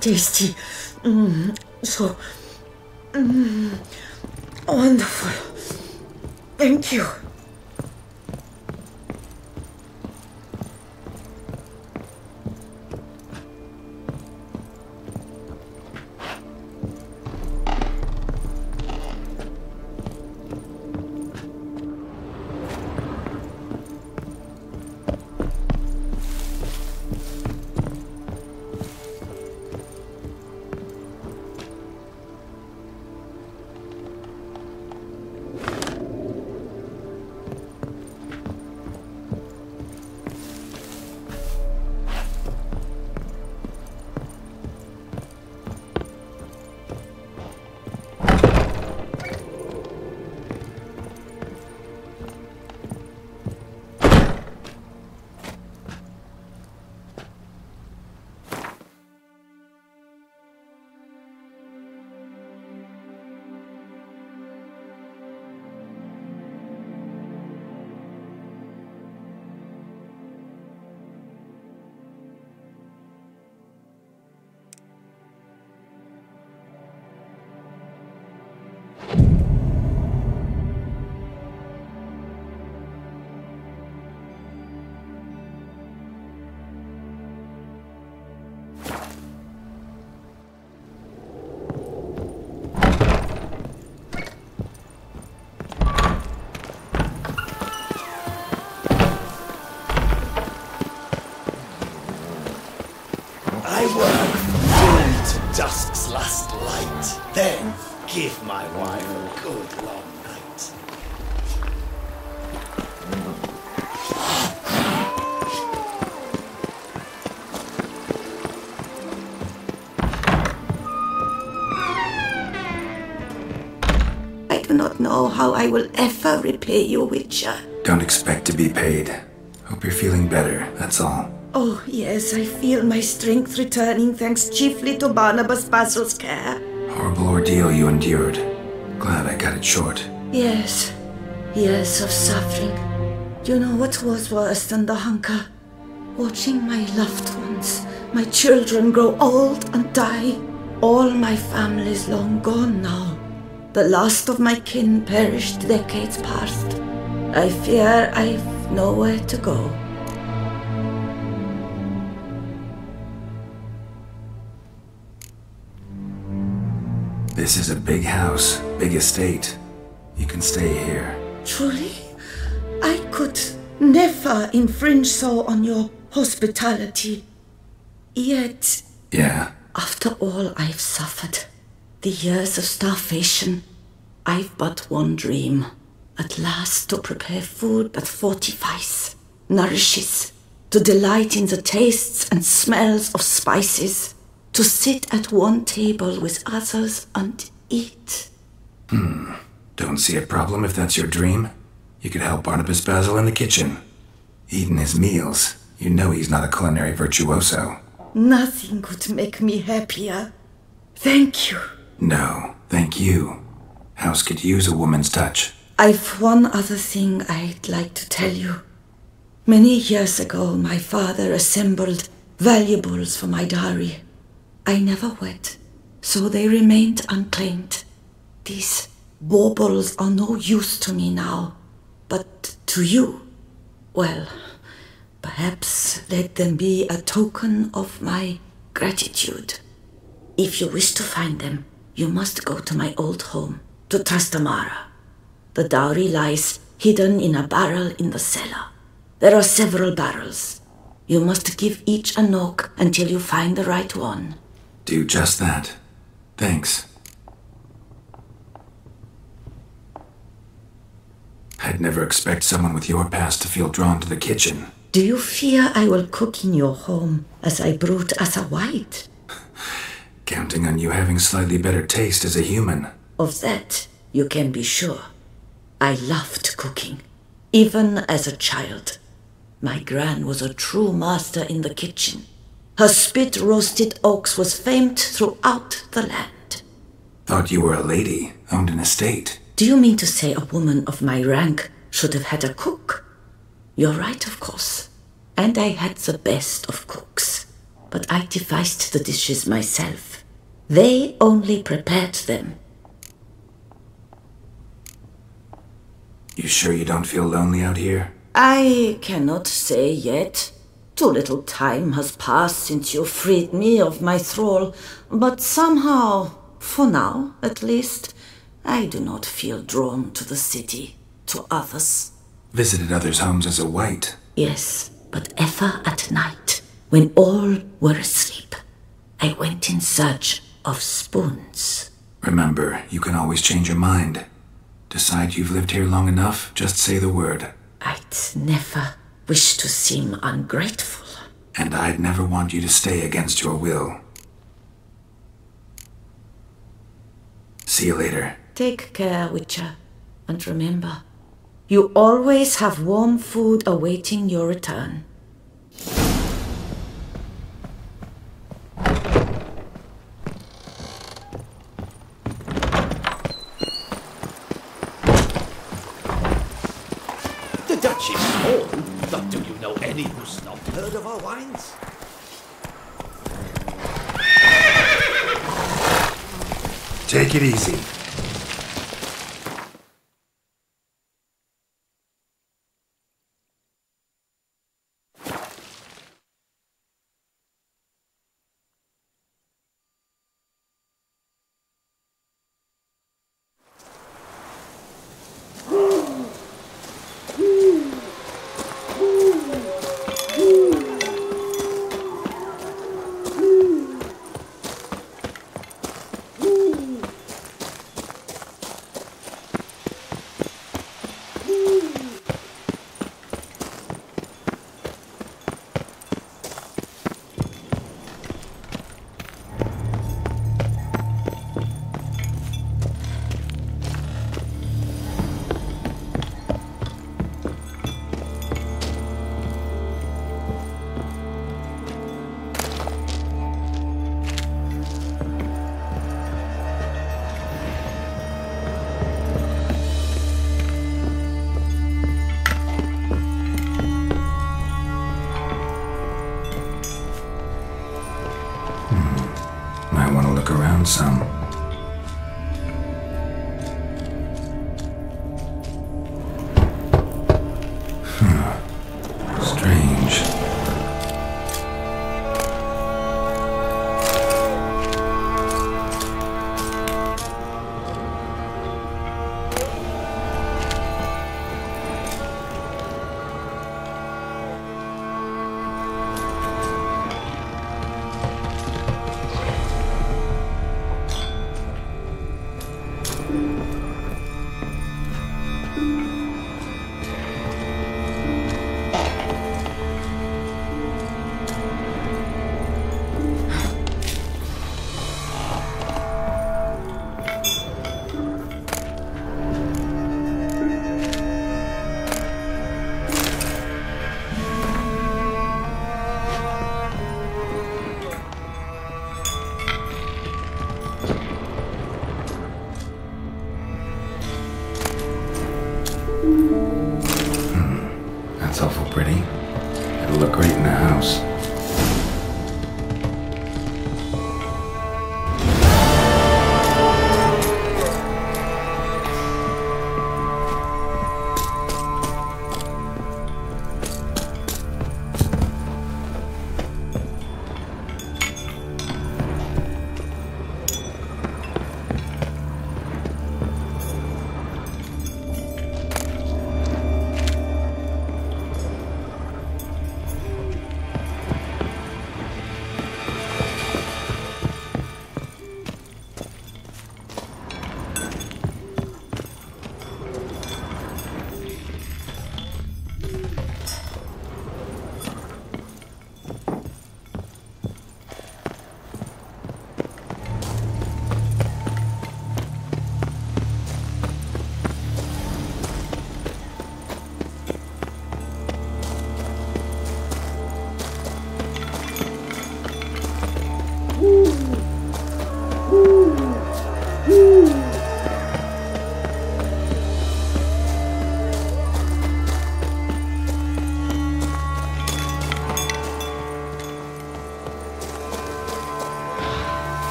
S2: Tasty. So wonderful. Thank you.
S11: Dusk's last light, then give my wife a good long night.
S2: I do not know how I will ever repay you, Witcher.
S1: Don't expect to be paid. Hope you're feeling better, that's all.
S2: Oh, yes, I feel my strength returning thanks chiefly to Barnabas Basil's care.
S1: Horrible ordeal you endured. Glad I got it short.
S2: Yes, years of suffering. Do you know what was worse than the hunger? Watching my loved ones, my children grow old and die. All my family's long gone now. The last of my kin perished decades past. I fear I've nowhere to go.
S1: This is a big house, big estate. You can stay here.
S2: Truly? I could never infringe so on your hospitality. Yet,
S1: Yeah?
S2: after all I've suffered, the years of starvation, I've but one dream. At last to prepare food that fortifies, nourishes, to delight in the tastes and smells of spices, to sit at one table with others and eat.
S1: Don't see a problem if that's your dream. You could help Barnabas Basil in the kitchen. Eating his meals. You know he's not a culinary virtuoso.
S2: Nothing could make me happier. Thank you.
S1: No, thank you. House could use a woman's touch.
S2: I've one other thing I'd like to tell you. Many years ago, my father assembled valuables for my dowry. I never wed, so they remained unclaimed. These baubles are no use to me now, but to you, well, perhaps let them be a token of my gratitude. If you wish to find them, you must go to my old home, to Trastamara. The dowry lies hidden in a barrel in the cellar. There are several barrels. You must give each a knock until you find the right one.
S1: Do just that. Thanks. I'd never expect someone with your past to feel drawn to the kitchen.
S2: Do you fear I will cook in your home as I brewed as a white?
S1: Counting on you having slightly better taste as a human.
S2: Of that, you can be sure. I loved cooking, even as a child. My gran was a true master in the kitchen. Her spit-roasted oaks was famed throughout the land.
S1: Thought you were a lady, owned an estate.
S2: Do you mean to say a woman of my rank should have had a cook? You're right, of course. And I had the best of cooks. But I devised the dishes myself. They only prepared them.
S1: You sure you don't feel lonely out here?
S2: I cannot say yet. Too little time has passed since you freed me of my thrall, but somehow, for now at least, I do not feel drawn to the city, to others.
S1: Visited others' homes as a white?
S2: Yes, but ever at night, when all were asleep, I went in search of spoons.
S1: Remember, you can always change your mind. Decide you've lived here long enough, just say the word.
S2: I'd never wish to seem ungrateful.
S1: And I'd never want you to stay against your will. See you later.
S2: Take care, Witcher. And remember, you always have warm food awaiting your return.
S11: The Dutch is small, but do you know any who's not heard of our wines?
S1: Take it easy. Might want to look around some. Strange. awful pretty. It'll look great in the house.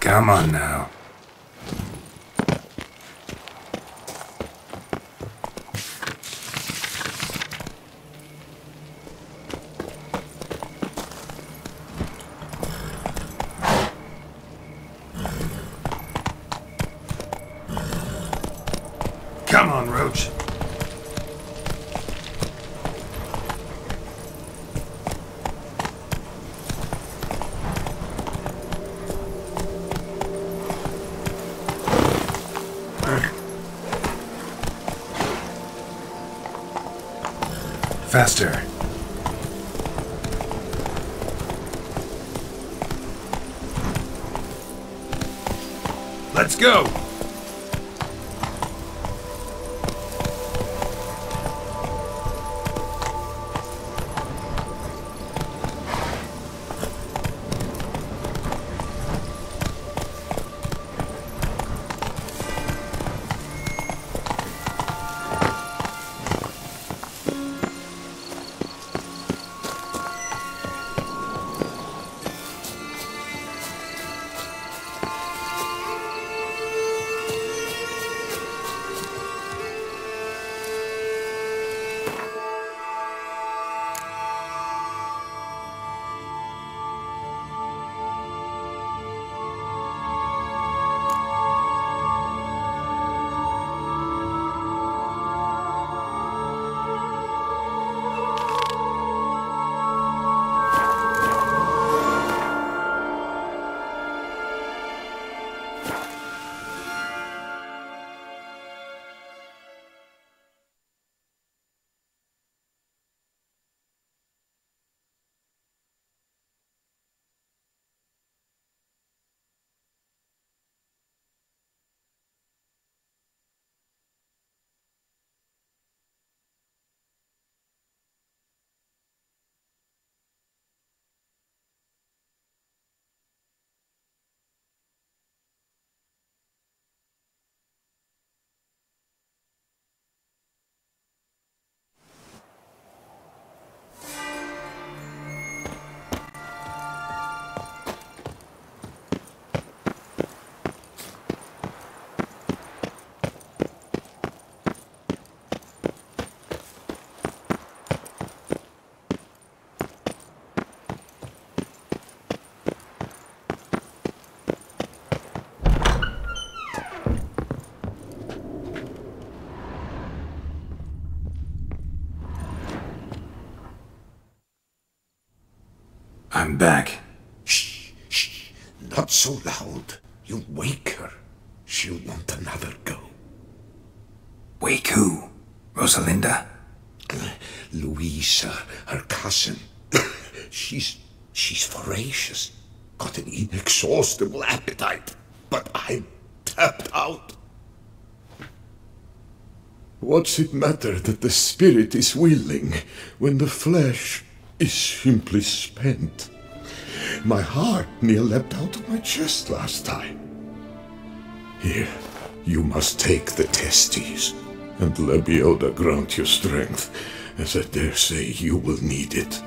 S1: Come on now. Come on, Roach. Faster. Let's go! I'm back.
S6: Shh, shh, not so loud. You'll wake her. She'll want another go.
S1: Wake who? Rosalinda?
S6: Louisa, her cousin. She's voracious. Got an inexhaustible appetite. But I'm tapped out.
S8: What's it matter that the spirit is willing when the flesh is simply spent? My heart near leapt out of my chest last time. Here, you must take the testes, and Lebioda grant your strength, as I dare say you will need it.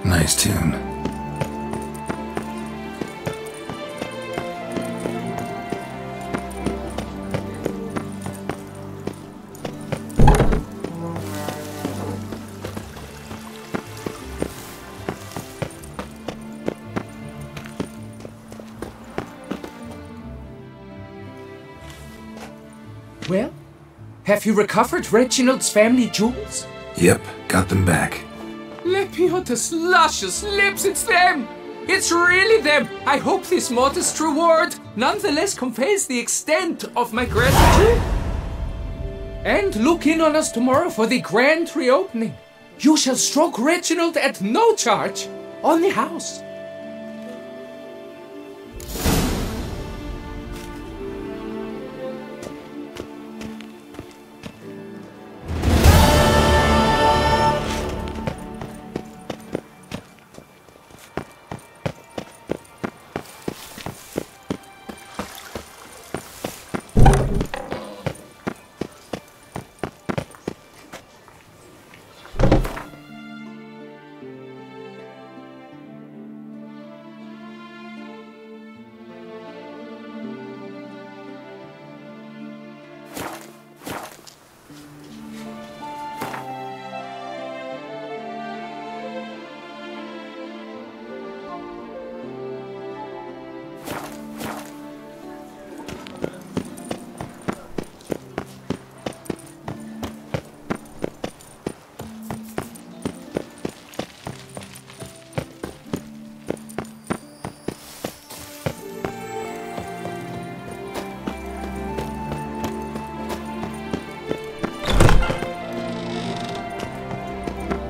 S1: Nice tune.
S12: Well, have you recovered Reginald's family jewels?
S1: Yep, got them back.
S12: Lepioda's luscious lips, it's them! It's really them! I hope this modest reward nonetheless conveys the extent of my gratitude. And look in on us tomorrow for the grand reopening. You shall stroke Reginald at no charge on the house.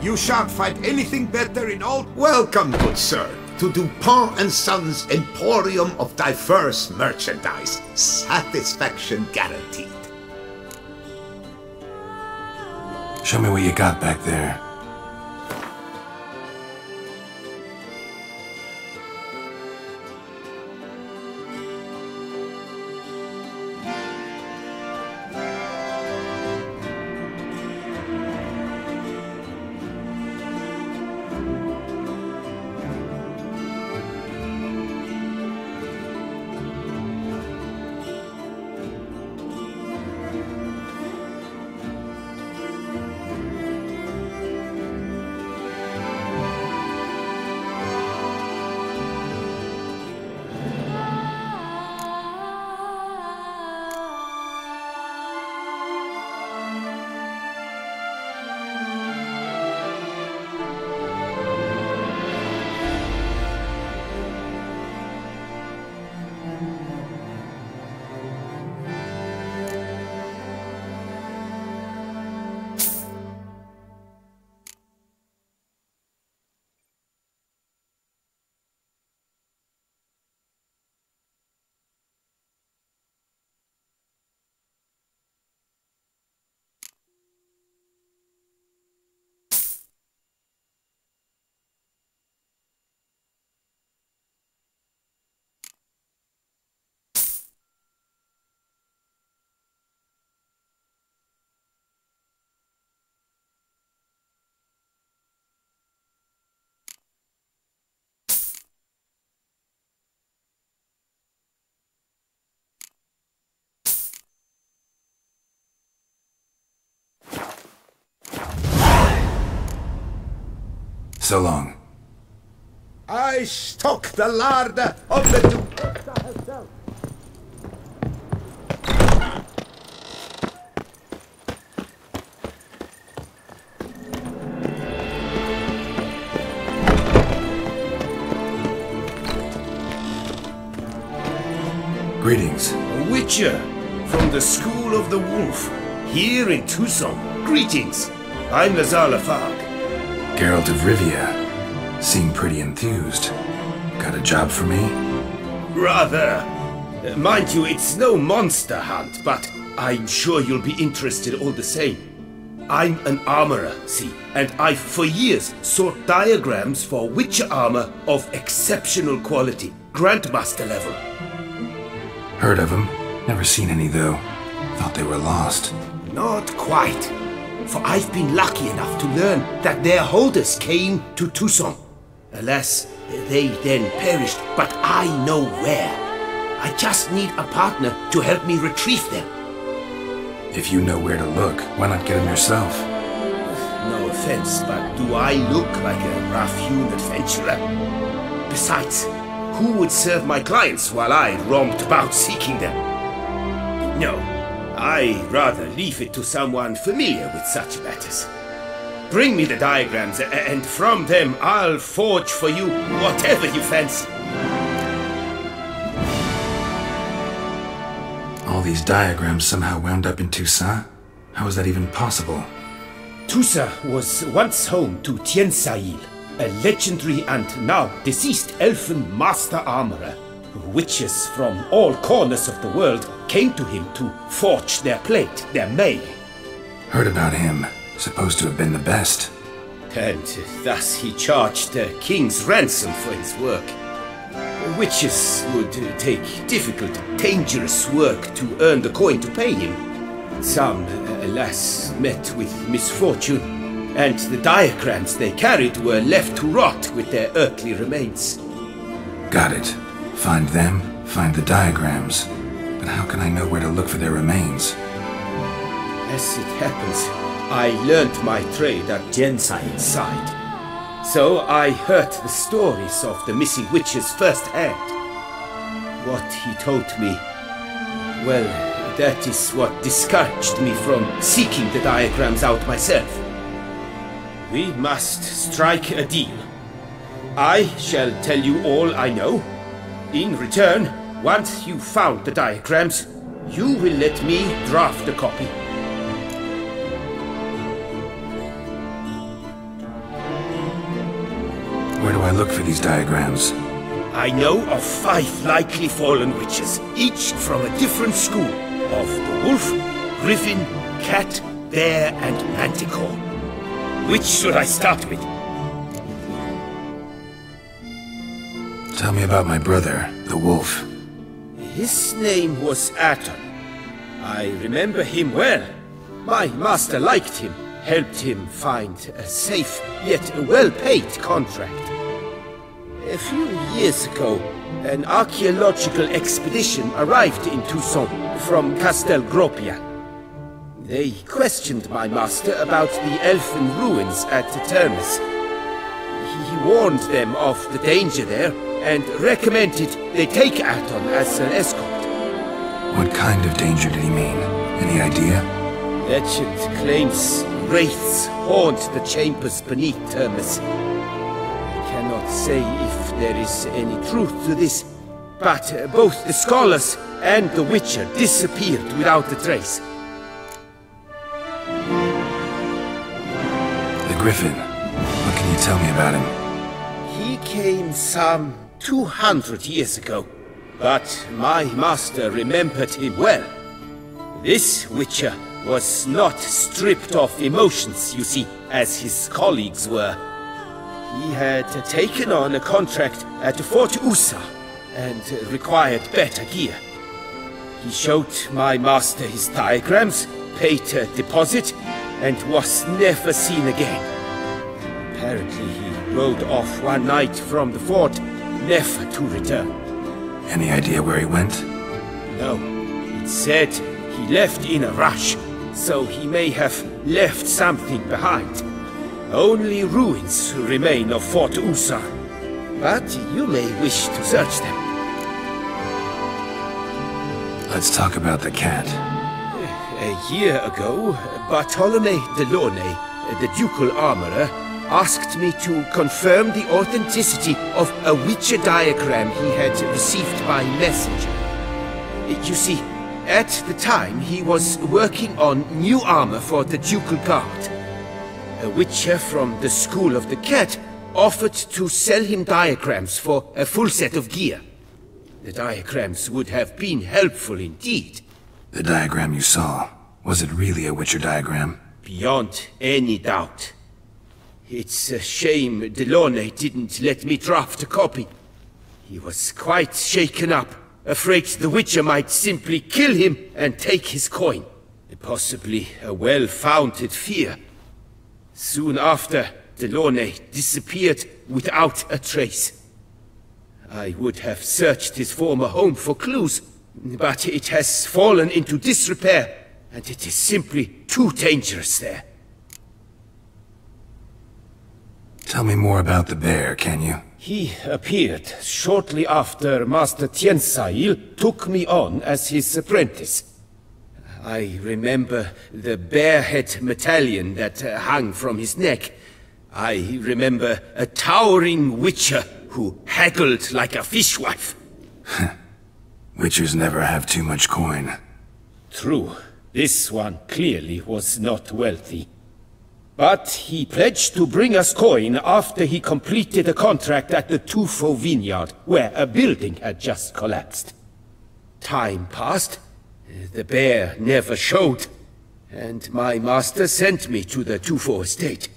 S6: You shan't find anything better in all... Welcome, good sir, to Dupont and Sons' Emporium of diverse merchandise. Satisfaction guaranteed.
S1: Show me what you got back there. So long.
S6: I stock the larder of the Duke herself.
S1: Greetings.
S11: A witcher from the School of the Wolf, here in Tucson. Greetings. I'm Lazar Lafargue.
S1: Geralt of Rivia. Seem pretty enthused. Got a job for me?
S11: Rather. Mind you, it's no monster hunt, but I'm sure you'll be interested all the same. I'm an armorer, see, and I've for years sought diagrams for witcher armor of exceptional quality, Grandmaster level.
S1: Heard of them. Never seen any, though. Thought they were lost.
S11: Not quite. For I've been lucky enough to learn that their holders came to Tucson. Alas, they then perished, but I know where. I just need a partner to help me retrieve them.
S1: If you know where to look, why not get them yourself?
S11: No offense, but do I look like a rough-hewn adventurer? Besides, who would serve my clients while I roamed about seeking them? No, I'd rather leave it to someone familiar with such matters. Bring me the diagrams, and from them I'll forge for you whatever you fancy.
S1: All these diagrams somehow wound up in Toussaint? How is that even possible?
S11: Toussaint was once home to Tiensail, a legendary and now deceased elfin master armorer. Witches from all corners of the world came to him to forge their plate, their mail.
S1: Heard about him. Supposed to have been the best.
S11: And thus he charged the king's ransom for his work. Witches would take difficult, dangerous work to earn the coin to pay him. Some, alas, met with misfortune, and the diagrams they carried were left to rot with their earthly remains.
S1: Got it. Find them, find the diagrams. But how can I know where to look for their remains?
S11: As it happens, I learned my trade at Genside's side. So I heard the stories of the missing witches firsthand. What he told me, well, that is what discouraged me from seeking the diagrams out myself. We must strike a deal. I shall tell you all I know. In return, once you've found the diagrams, you will let me draft a copy.
S1: Where do I look for these diagrams?
S11: I know of 5 likely fallen witches, each from a different school of the wolf, griffin, cat, bear, and manticore. Which should I start with?
S1: Tell me about my brother, the wolf.
S11: His name was Aton. I remember him well. My master liked him, helped him find a safe yet well-paid contract. A few years ago, an archaeological expedition arrived in Tucson from Castel Gropia. They questioned my master about the elfin ruins at Termes. He warned them of the danger there and recommended they take Aton as an escort.
S1: What kind of danger did he mean? Any idea?
S11: Legend claims wraiths haunt the chambers beneath Termes. I cannot say if there is any truth to this, but both the scholars and the Witcher disappeared without a trace.
S1: The Griffin. What can you tell me about him?
S11: He came some 200 years ago, but my master remembered him well. This Witcher was not stripped of emotions, you see, as his colleagues were. He had taken on a contract at Fort Usa and required better gear. He showed my master his diagrams, paid a deposit, and was never seen again. Apparently he rode off one night from the fort, never to return.
S1: Any idea where he went?
S11: No. It said he left in a rush, so he may have left something behind. Only ruins remain of Fort Usar, but you may wish to search them.
S1: Let's talk about the cat.
S11: A year ago, Bartolome Delaunay, the ducal armorer, asked me to confirm the authenticity of a Witcher diagram he had received by messenger. You see, at the time he was working on new armor for the ducal guard. A Witcher from the School of the Cat offered to sell him diagrams for a full set of gear. The diagrams would have been helpful indeed.
S1: The diagram you saw, was it really a Witcher diagram?
S11: Beyond any doubt. It's a shame Delaunay didn't let me draft a copy. He was quite shaken up, afraid the Witcher might simply kill him and take his coin. Possibly a well-founded fear. Soon after, Delaunay disappeared without a trace. I would have searched his former home for clues, but it has fallen into disrepair, and it is simply too dangerous there.
S1: Tell me more about the bear, can you?
S11: He appeared shortly after Master Tiensail took me on as his apprentice. I remember the bear-head medallion that hung from his neck. I remember a towering Witcher who haggled like a fishwife.
S1: Witchers never have too much coin.
S11: True. This one clearly was not wealthy. But he pledged to bring us coin after he completed a contract at the Tufo vineyard, where a building had just collapsed. Time passed. The bear never showed, and my master sent me to the Tufo estate.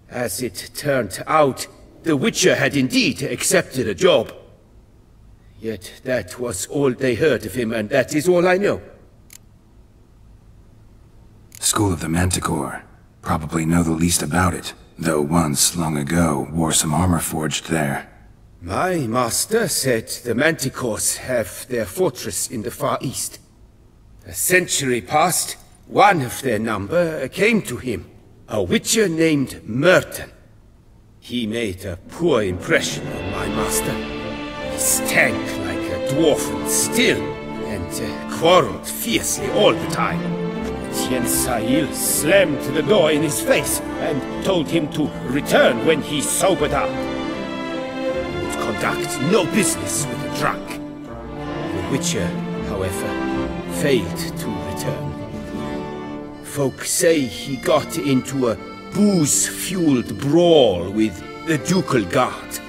S11: As it turned out, the Witcher had indeed accepted a job. Yet that was all they heard of him, and that is all I know.
S1: School of the Manticore. Probably know the least about it, though once, long ago, wore some armor forged there.
S11: My master said the Manticores have their fortress in the Far East. A century past, one of their number came to him, a Witcher named Merton. He made a poor impression on my master. He stank like a dwarven still, and quarreled fiercely all the time. Tiensail slammed the door in his face and told him to return when he sobered up. He would conduct no business with a drunk. The Witcher, however, failed to return. Folk say he got into a booze-fueled brawl with the ducal guard.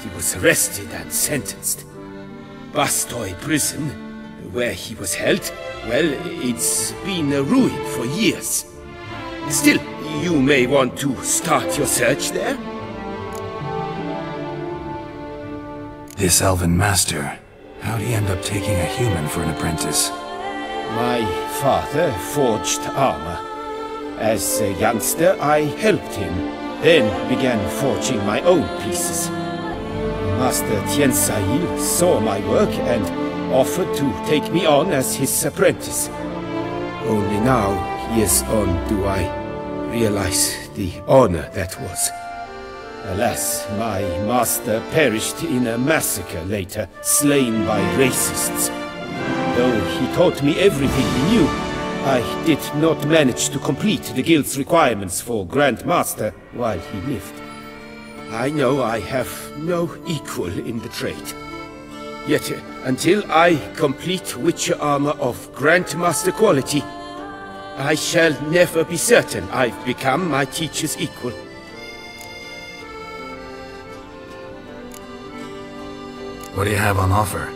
S11: He was arrested and sentenced. Bastoy prison, where he was held, well, it's been a ruin for years. Still, you may want to start your search there.
S1: This elven master, how'd he end up taking a human for an apprentice?
S11: My father forged armor. As a youngster, I helped him, then began forging my own pieces. Master Tiensail saw my work and offered to take me on as his apprentice. Only now, years on, do I realize the honor that was. Alas, my master perished in a massacre later, slain by racists. Though he taught me everything he knew, I did not manage to complete the guild's requirements for Grand Master while he lived. I know I have no equal in the trade. Yet, until I complete Witcher armor of Grandmaster quality, I shall never be certain I've become my teacher's equal.
S1: What do you have on offer?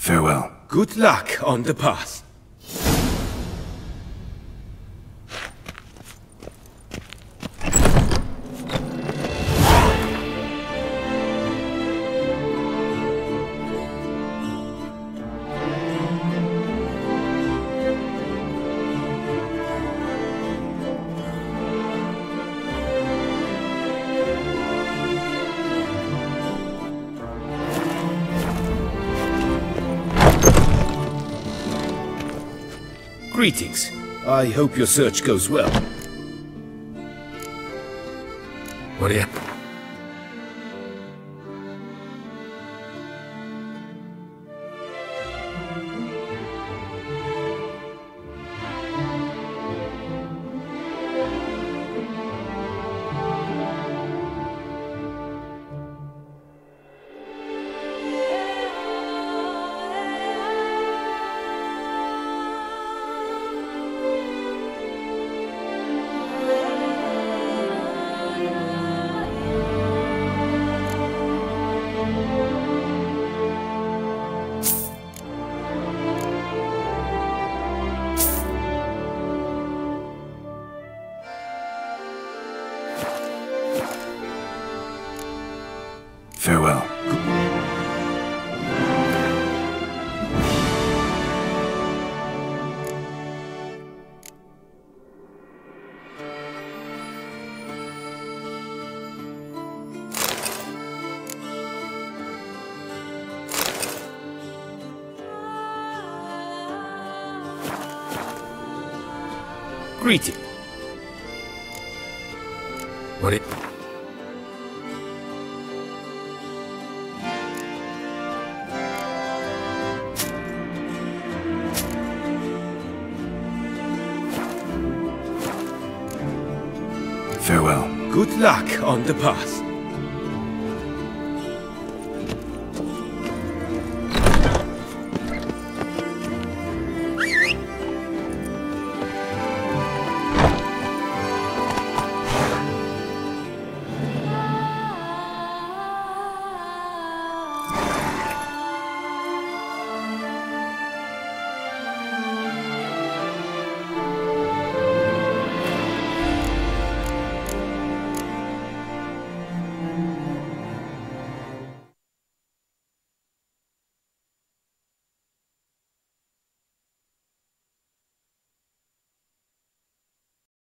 S1: Farewell.
S11: Good luck on the path. Greetings. I hope your search goes well.
S1: What are you... Farewell.
S11: Greeting.
S1: What it... Farewell.
S11: Good luck on the path.